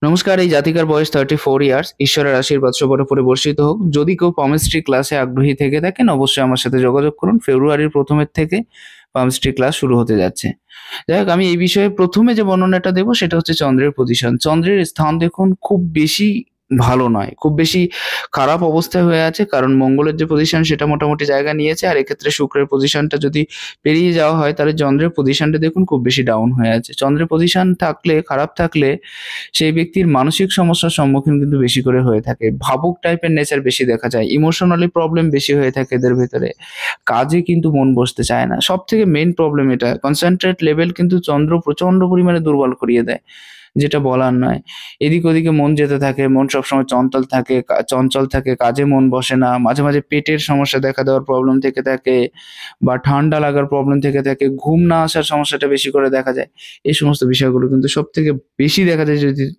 নমস্কার, এই জাতিকার বয়স 34 ইয়ার্স। ঈশ্বরের আশীর্বাদ সবার উপরে বর্ষিত হোক। যদি কেউ পামস্ট্রি ক্লাসে আগ্রহী থেকে থাকেন, অবশ্যই আমার সাথে যোগাযোগ করুন। ফেব্রুয়ারির ১ম থেকে পামস্ট্রি ক্লাস শুরু হতে যাচ্ছে। যাই হোক, আমি এই বিষয়ে ১ম যে বর্ণনাটা দেব সেটা হচ্ছে চন্দ্রের পজিশন। চন্দ্রের স্থান দেখুন খুব বেশি ভালো নয়, খুব বেশি খারাপ অবস্থায় হয়ে আছে। কারণ মঙ্গলের যে পজিশন সেটা মোটামুটি জায়গা নিয়েছে। আর এক্ষেত্রে শুক্রের পজিশনটা যদি পেরিয়ে যাওয়া হয় তাহলে চন্দ্রের পজিশনটা দেখুন খুব বেশি ডাউন হয়ে আছে। চন্দ্রের পজিশন থাকলে, খারাপ থাকলে সেই ব্যক্তির মানসিক সমস্যার সম্মুখীন কিন্তু বেশি করে হয়ে থাকে। ভাবুক টাইপের নেচার বেশি দেখা যায়। ইমোশনালি প্রবলেম বেশি হয়ে থাকে এদের ভেতরে। কাজে কিন্তু মন বসতে চায় না। সবথেকে মেইন প্রবলেম এটা। কনসেনট্রেট লেভেল কিন্তু চন্দ্র প্রচন্ড পরিমাণে দুর্বল করিয়ে দেয়। যেটা বলার নয়। এদিক ওদিকে মন যেতে থাকে, মন সবসময় চঞ্চল থাকে, কাজে মন বসে না। মাঝে, মাঝে পেটের সমস্যা দেখা দেওয়ার প্রবলেম থেকে থাকে বা ঠান্ডা লাগার প্রবলেম থেকে থাকে, ঘুম না আসার সমস্যাটা বেশি করে দেখা যায়। এই সমস্ত বিষয়গুলো কিন্তু সবথেকে বেশি দেখা যায়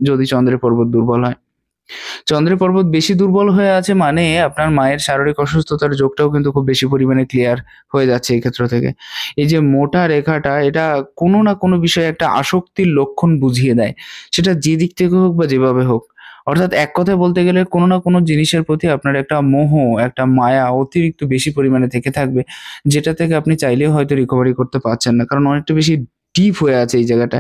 যদি চন্দ্রের পর্বত দুর্বল হয়। চন্দ্রের পর্বত বেশি দুর্বল হয়ে আছে মানে আপনার মায়ের শারীরিক অসুস্থতার যোগটাও কিন্তু খুব বেশি পরিমাণে ক্লিয়ার হয়ে যাচ্ছে এই ক্ষেত্র থেকে। এই যে মোটা রেখাটা এটা কোনো না কোনো বিষয়ে একটা আসক্তির লক্ষণ বুঝিয়ে দেয়। সেটা যে দিক থেকে হোক বা যেভাবে হোক। অর্থাৎ এক কথায় বলতে গেলে কোনো না কোনো জিনিসের প্রতি আপনার একটা মোহ, একটা মায়া অতিরিক্ত বেশি পরিমাণে থেকে থাকবে। যেটা থেকে আপনি চাইলেও হয়তো রিকভারি করতে পারছেন না। কারণ অনেকটা বেশি ডিপ হয়ে আছে এই জায়গাটা।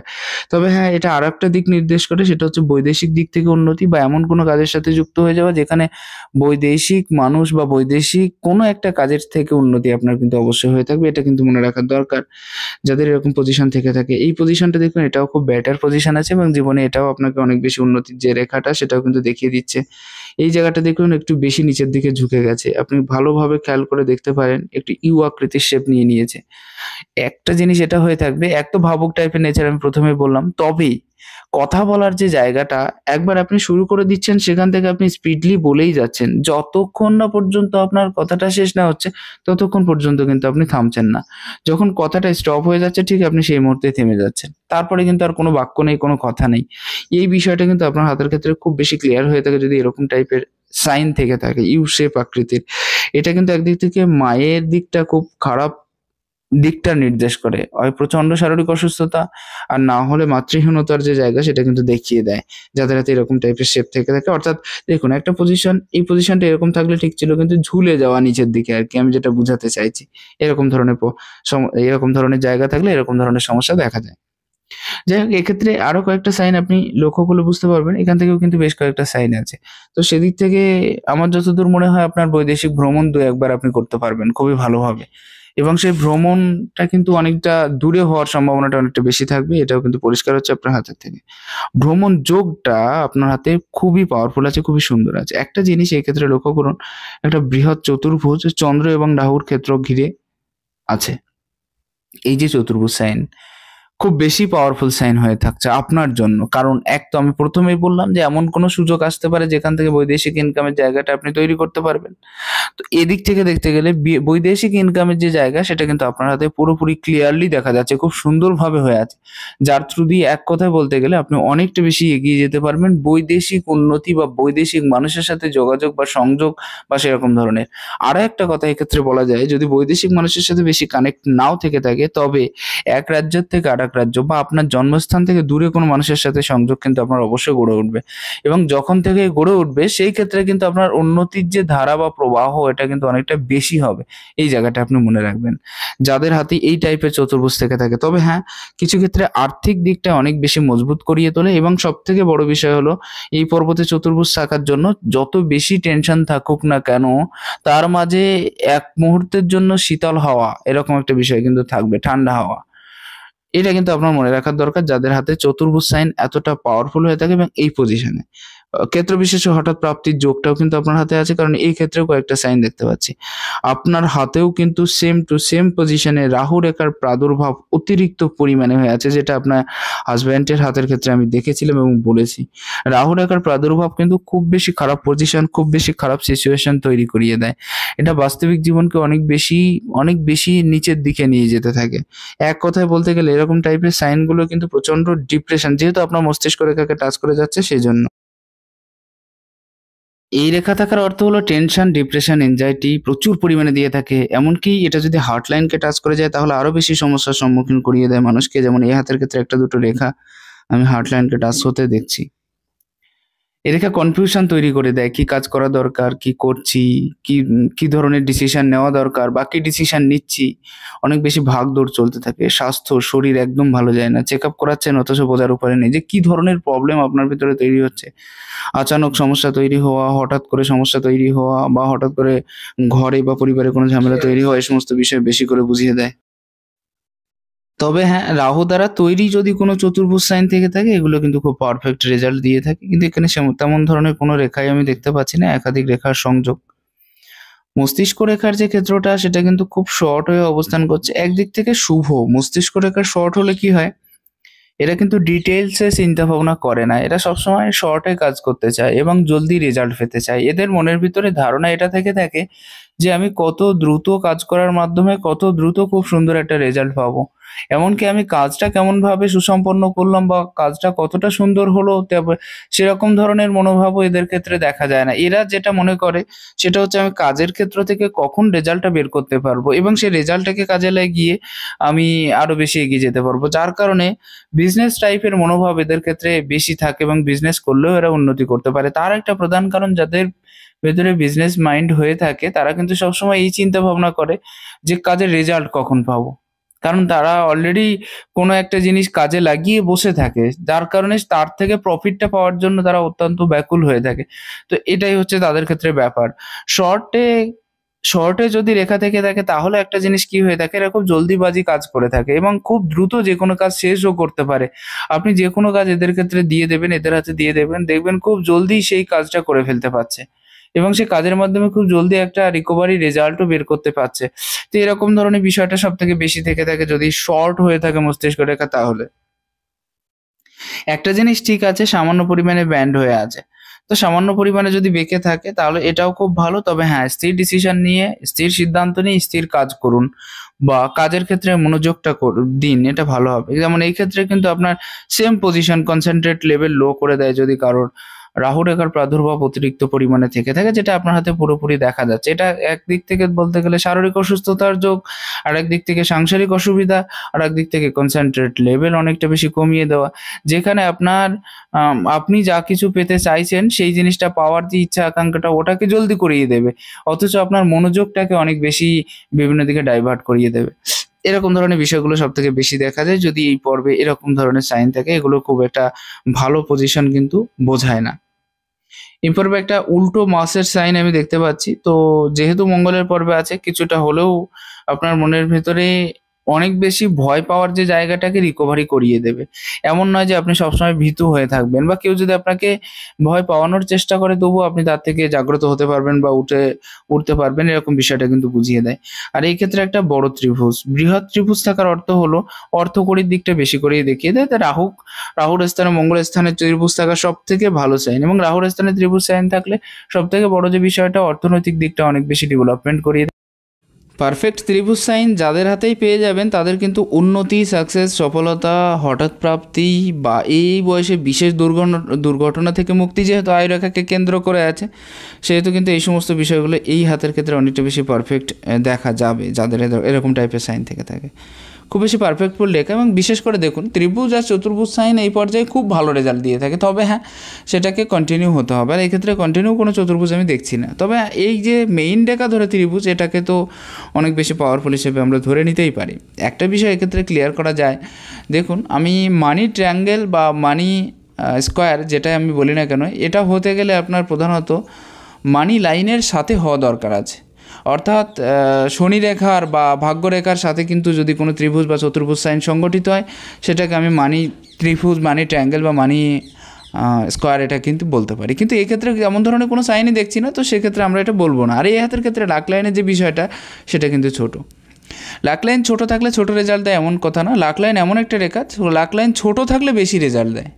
তবে হ্যাঁ, এটা আরেকটা দিক নির্দেশ করে, সেটা হচ্ছে বৈদেশিক দিক থেকে উন্নতি বা এমন কোনো কাজের সাথে যুক্ত হয়ে যাওয়া যেখানে বৈদেশিক মানুষ বা বৈদেশিক কোনো একটা কাজের থেকে উন্নতি আপনার কিন্তু অবশ্যই হয়ে থাকবে। এটা কিন্তু মনে রাখার দরকার। যাদের এরকম পজিশন থেকে থাকে। এই পজিশনটা দেখুন, এটাও খুব বেটার পজিশন আছে এবং জীবনে এটাও আপনাকে অনেক বেশি উন্নতির যে রেখাটা সেটাও কিন্তু দেখিয়ে দিচ্ছে। এই জায়গাটা দেখুন একটু বেশি নিচের দিকে ঝুঁকে গেছে। আপনি ভালোভাবে খেয়াল করে দেখতে পারেন, একটু ইউ আকৃতির শেপ নিয়ে নিয়েছে। একটা জিনিস এটা হয়ে থাকবে, এক তো ভাবুক টাইপের নেচার আমি ১ম এই বললাম। তবেই কথা বলার যে জায়গাটা, একবার আপনি শুরু করে দিচ্ছেন সেখান থেকে আপনি স্পিডলি বলেই যাচ্ছেন। যতক্ষণ না পর্যন্ত আপনার কথাটা শেষ না হচ্ছে, ততক্ষণ পর্যন্ত কিন্তু আপনি থামছেন না। যখন কথাটা স্টপ হয়ে যাচ্ছে ঠিক আপনি সেই মুহূর্তেই থেমে যাচ্ছেন। তারপরে কিন্তু আর কোনো বাক্য নেই, কোনো কথা নেই। এই বিষয়টা কিন্তু আপনার হাতের ক্ষেত্রে খুব বেশি ক্লিয়ার হয়ে থাকে যদি এরকম টাইপের সাইন থেকে থাকে, ইউ শেপ আকৃতির। এটা কিন্তু একদিক থেকে মায়ের দিকটা খুব খারাপ দিকটা নির্দেশ করে। হয় প্রচন্ড শারীরিক অসুস্থতা আর না হলে মাতৃহীনতার যে জায়গা সেটা কিন্তু দেখিয়ে দেয়। যাদের হাতে এরকম টাইপের শেপ থেকে থাকে। অর্থাৎ দেখুন একটা পজিশন, এই পজিশনটা এরকম থাকলে ঠিক ছিল কিন্তু ঝুলে যাওয়া নিচের দিকে আরকি, আমি যেটা বুঝাতে চাইছি। এরকম ধরনের এরকম ধরনের জায়গা থাকলে এরকম ধরনের সমস্যা দেখা যায়। যাই হোক, এক্ষেত্রে আরো কয়েকটা সাইন আপনি লক্ষ্য করলে বুঝতে পারবেন। এখান থেকেও কিন্তু বেশ কয়েকটা সাইন আছে। তো সেদিক থেকে আমার যতদূর মনে হয় আপনার বৈদেশিক ভ্রমণ ২-১ বার আপনি করতে পারবেন খুবই ভালোভাবে। এবং সেই ভ্রমণটা কিন্তু অনেকটা দূরে হওয়ার সম্ভাবনাটা অনেকটা বেশি থাকবে। এটাও কিন্তু পরিষ্কার হচ্ছে আপনার হাতের থেকে। ভ্রমণ যোগটা আপনার হাতে খুবই পাওয়ারফুল আছে, খুবই সুন্দর আছে। একটা জিনিস এই ক্ষেত্রে লক্ষ্য করুন, একটা বৃহৎ চতুর্ভুজ চন্দ্র এবং রাহুর ক্ষেত্র ঘিরে আছে। এই যে চতুর্ভুজ সাইন খুব বেশি পাওয়ারফুল সাইন হয়ে থাকছে আপনার জন্য। কারণ এক তো আমি ১ম এই বললাম যে এমন কোনো সুযোগ আসতে পারে যেখান থেকে বৈদেশিক ইনকামের জায়গাটা আপনি তৈরি করতে পারবেন। তো এদিক থেকে দেখতে গেলে বৈদেশিক ইনকামের যে জায়গা সেটা কিন্তু আপনার হাতে পুরোপুরি ক্লিয়ারলি দেখা যাচ্ছে। খুব সুন্দরভাবে হয়ে আছে। যার থ্রু দিয়ে এক কথায় বলতে গেলে আপনি অনেকটা বেশি এগিয়ে যেতে পারবেন বৈদেশিক উন্নতি বা বৈদেশিক মানুষের সাথে যোগাযোগ বা সংযোগ বা সেরকম ধরনের। আরো একটা কথা এক্ষেত্রে বলা যায়, যদি বৈদেশিক মানুষের সাথে বেশি কানেক্ট নাও থেকে থাকে তবে এক রাজ্যের থেকে আরেক রাজ্য বা আপনার জন্মস্থান থেকে দূরে কোনো মানুষের সাথে সংযোগ কিন্তু আপনার অবশ্যই গড়ে উঠবে। এবং যখন থেকে গড়ে উঠবে সেই ক্ষেত্রে কিন্তু আপনার উন্নতির যে ধারা বা প্রবাহ এটা কিন্তু অনেকটা বেশি হবে। এই জায়গাটা আপনি মনে রাখবেন। যাদের হাতে এই টাইপের চতুর্ভুজ থেকে থাকে। তবে হ্যাঁ, কিছু ক্ষেত্রে আর্থিক দিকটা অনেক বেশি মজবুত করিয়ে তোলে এবং সবথেকে বড় বিষয় হলো এই পর্বতে চতুর্ভুজ থাকার জন্য যত বেশি টেনশন থাকুক না কেন তার মাঝে এক মুহূর্তের জন্য শীতল হাওয়া এরকম একটা বিষয় কিন্তু থাকবে, ঠান্ডা হাওয়া। এটা কিন্তু আপনার মনে রাখার দরকার যাদের হাতে চতুর্ভুজ সাইন এতটা পাওয়ারফুল হয়ে থাকে এবং এই পজিশনে। ক্ষেত্র বিশেষে হঠাৎ প্রাপ্তির যোগটাও কিন্তু আপনার হাতে আছে, কারণ এই ক্ষেত্রেও কয়েকটা সাইন দেখতে পাচ্ছি। আপনার হাতেও কিন্তু সেম টু সেম পজিশনে রাহু রেখার প্রাদুর্ভাব অতিরিক্ত পরিমাণে হয়ে আছে, যেটা আপনার হাসব্যান্ডের হাতের ক্ষেত্রে আমি দেখেছিলাম এবং বলেছি। রাহু রেখার প্রাদুর্ভাব কিন্তু খুব বেশি খারাপ পজিশন, খুব বেশি খারাপ সিচুয়েশন তৈরি করিয়ে দেয়। এটা বাস্তবিক জীবনকে অনেক বেশি নিচের দিকে নিয়ে যেতে থাকে। এক কথায় বলতে গেলে এরকম টাইপের সাইন গুলো কিন্তু প্রচন্ড ডিপ্রেশন, যেহেতু আপনার মস্তিষ্ক রেখাকে টাচ করে যাচ্ছে সেজন্য। এই রেখা থাকার অর্থ হলো টেনশন, ডিপ্রেশন, এনজাইটি প্রচুর পরিমাণে দিয়ে থাকে। এমনকি এটা যদি হার্ট লাইনকে টাচ করে যায় তাহলে আরো বেশি সমস্যার সম্মুখীন করিয়ে দেয় মানুষকে। যেমন এই হাতের ক্ষেত্রে ১-২ রেখা আমি হার্ট লাইনকে টাচ হতে দেখছি। এদিকে কনফিউশন তৈরি করে দেয়, কি কাজ করা দরকার, কি করছি, কি ধরনের ডিসিশন নেওয়া দরকার বা কি ডিসিশন নিচ্ছি। অনেক বেশি ভাগদৌড় চলতে থাকে, স্বাস্থ্য শরীর একদম ভালো যায় না, চেক আপ করাচ্ছেন অথচ বোঝার উপায় নেই যে কি ধরনের প্রবলেম আপনার ভিতরে তৈরি হচ্ছে। আচানক সমস্যা তৈরি হওয়া, হঠাৎ করে সমস্যা তৈরি হওয়া বা হঠাৎ করে ঘরে বা পরিবারে কোনো ঝামেলা তৈরি হওয়া, এই সমস্ত বিষয় বেশি করে বুঝিয়ে দেয়। তবে হ্যাঁ, রাহু দ্বারা তৈরি যদি কোনো চতুর্ভুজ সাইন থেকে থাকে, এগুলো কিন্তু খুব পারফেক্ট রেজাল্ট দিয়ে থাকে। কিন্তু এখানে তেমন ধরনের কোনো রেখাই আমি দেখতে পাচ্ছি না, একাধিক রেখার সংযোগ। মস্তিষ্ক রেখার যে ক্ষেত্রটা, সেটা কিন্তু খুব শর্ট হয়ে অবস্থান করছে। একদিক থেকে শুভ, মস্তিষ্ক রেখার শর্ট হলে কি হয়, এরা কিন্তু ডিটেলসে চিন্তা ভাবনা করে না, এরা সবসময় শর্টে কাজ করতে চায় এবং জলদি রেজাল্ট পেতে চায়। এদের মনের ভিতরে ধারণা এটা থেকে থাকে যে আমি কত দ্রুত কাজ করার মাধ্যমে কত দ্রুত খুব সুন্দর একটা রেজাল্ট পাবো। এমনকি আমি কাজটা কেমন ভাবে সুসম্পন্ন করলাম বা কাজটা কতটা সুন্দর হলো, সেরকম ধরনের মনোভাবও এদের ক্ষেত্রে দেখা যায় না। এরা যেটা মনে করে সেটা হচ্ছে আমি কাজের ক্ষেত্র থেকে কখন রেজাল্টটা বের করতে পারবো এবং সেই রেজাল্টটাকে কাজে লাগিয়ে আমি আরো বেশি এগিয়ে যেতে পারবো। যার কারণে বিজনেস টাইপের মনোভাব এদের ক্ষেত্রে বেশি থাকে এবং বিজনেস করলেও এরা উন্নতি করতে পারে। তার একটা প্রধান কারণ, যাদের ভেতরে বিজনেস মাইন্ড হয়ে থাকে তারা কিন্তু সবসময় এই চিন্তা ভাবনা করে যে কাজের রেজাল্ট কখন পাবো। কারণ তারা অলরেডি কোনো একটা জিনিস কাজে লাগিয়ে বসে থাকে, যার কারণে তার থেকে প্রফিটটা পাওয়ার জন্য তারা অত্যন্ত ব্যাকুল হয়ে থাকে। তো এটাই হচ্ছে তাদের ক্ষেত্রে ব্যাপার। শর্টে শর্টে যদি রেখা থেকে থাকে তাহলে একটা জিনিস কি হয়ে থাকে, এরা খুব জলদিবাজি কাজ করে থাকে এবং খুব দ্রুত যে কোনো কাজ শেষও করতে পারে। আপনি যে কোনো কাজ এদের ক্ষেত্রে দিয়ে দেবেন, এদের হাতে দিয়ে দেবেন, দেখবেন খুব জলদি সেই কাজটা করে ফেলতে পারছে এবং সে কাজের মাধ্যমে খুব জলদি একটা রিকভারি রেজাল্টও বের করতে পারছে। তো এরকম ধরনের বিষয়টা সব থেকে বেশি থেকে থাকে যদি শর্ট হয়ে থাকে মস্তিষ্ক রেখা। তাহলে একটা জিনিস ঠিক আছে, সামান্য পরিমাণে ব্যান্ড হয়ে আছে। তো সামান্য পরিমাণে যদি বেঁকে থাকে তাহলে এটাও খুব ভালো। তবে হ্যাঁ, স্থির ডিসিশন নিয়ে, স্থির সিদ্ধান্ত নিয়ে স্থির কাজ করুন বা কাজের ক্ষেত্রে মনোযোগটা দিন, এটা ভালো হবে। যেমন এই ক্ষেত্রে কিন্তু আপনার সেম পজিশন, কনসেন্ট্রেট লেভেল লো করে দেয় যদি কারোর রাহু রেখার প্রাদুর্ভাব অতিরিক্ত পরিমাণে থেকে থাকে, যেটা আপনার হাতে পুরোপুরি দেখা যাচ্ছে। এটা একদিক থেকে বলতে গেলে শারীরিক অসুস্থতার যোগ, আর একদিক থেকে সাংসারিক অসুবিধা, আর একদিক থেকে কনসেন্ট্রেট লেভেল অনেকটা বেশি কমিয়ে দেওয়া। যেখানে আপনার আপনি যা কিছু পেতে চাইছেন সেই জিনিসটা পাওয়ার যে ইচ্ছা আকাঙ্ক্ষাটা, ওটাকে জলদি করিয়ে দেবে, অথচ আপনার মনোযোগটাকে অনেক বেশি বিভিন্ন দিকে ডাইভার্ট করিয়ে দেবে। এরকম ধরনের বিষয়গুলো সব থেকে বেশি দেখা যায় যদি এই পর্বে এরকম ধরনের সাইন থাকে। এগুলো খুব একটা ভালো পজিশন কিন্তু বোঝায় না। এই পর্বে একটা উল্টো মাসের সাইন আমি দেখতে পাচ্ছি। তো যেহেতু মঙ্গলের পর্বে আছে, কিছুটা হলেও আপনার মনের ভেতরে অনেক বেশি ভয় পাওয়ার যে জায়গাটাকে রিকভারি করিয়ে দেবে। এমন নয় যে আপনি সবসময় ভীতু হয়ে থাকবেন বা কেউ যদি আপনাকে ভয় পাওয়ানোর চেষ্টা করে তবুও আপনি তার থেকে জাগ্রত হতে পারবেন বা উঠতে পারবেন, এরকম বিষয়টা কিন্তু বুঝিয়ে দেয়। আর এই ক্ষেত্রে একটা বড় ত্রিভুজ, বৃহৎ ত্রিভুজ থাকার অর্থ হলো অর্থকরীর দিকটা বেশি করেই দেখিয়ে দেয়। তাই রাহুর স্থানে মঙ্গলের স্থানে ত্রিভুজ থাকা সব থেকে ভালো সাইন, এবং রাহুর স্থানে ত্রিভুজ সাইন থাকলে সব থেকে বড় যে বিষয়টা, অর্থনৈতিক দিকটা অনেক বেশি ডেভেলপমেন্ট করিয়ে দেয়। পারফেক্ট ত্রিভুজ সাইন যাদের হাতেই পেয়ে যাবেন তাদের কিন্তু উন্নতি, সাকসেস, সফলতা, হঠাৎ প্রাপ্তি বা এই বয়সে বিশেষ দুর্ঘটনা থেকে মুক্তি, যেহেতু আয় রেখাকে কেন্দ্র করে আছে সেহেতু কিন্তু এই সমস্ত বিষয়গুলো এই হাতের ক্ষেত্রে অনেকটা বেশি পারফেক্ট দেখা যাবে যাদের এরকম টাইপের সাইন থেকে থাকে। খুব বেশি পারফেক্টফুল লেখা, এবং বিশেষ করে দেখুন ত্রিভুজ আর চতুর্ভুজ সাইন এই পর্যায়ে খুব ভালো রেজাল্ট দিয়ে থাকে। তবে হ্যাঁ, সেটাকে কন্টিনিউ হতে হবে, আর এই ক্ষেত্রে কন্টিনিউ কোনো চতুর্ভুজ আমি দেখছি না। তবে এই যে মেইন রেখা ধরে ত্রিভুজ, এটাকে তো অনেক বেশি পাওয়ারফুল হিসেবে আমরা ধরে নিতেই পারি। একটা বিষয় এক্ষেত্রে ক্লিয়ার করা যায়, দেখুন আমি মানি ট্রায়াঙ্গেল বা মানি স্কোয়ার যেটাই আমি বলি না কেন, এটা হতে গেলে আপনার প্রধানত মানি লাইনের সাথে হওয়া দরকার আছে। অর্থাৎ শনি রেখার বা ভাগ্যরেখার সাথে কিন্তু যদি কোনো ত্রিভুজ বা চতুর্ভুজ সাইন সংগঠিত হয়, সেটাকে আমি মানি ত্রিভুজ, মানি ট্রায়াঙ্গেল বা মানি স্কোয়ার এটা কিন্তু বলতে পারি। কিন্তু এক্ষেত্রে এমন ধরনের কোনো সাইনই দেখছি না, তো সেক্ষেত্রে আমরা এটা বলবো না। আর এই হাতের ক্ষেত্রে লাক লাইনের যে বিষয়টা, সেটা কিন্তু ছোট। লাক লাইন ছোটো থাকলে ছোটো রেজাল্ট দেয় এমন কথা না। লাক লাইন এমন একটা রেখা, লাক লাইন ছোটো থাকলে বেশি রেজাল্ট দেয়।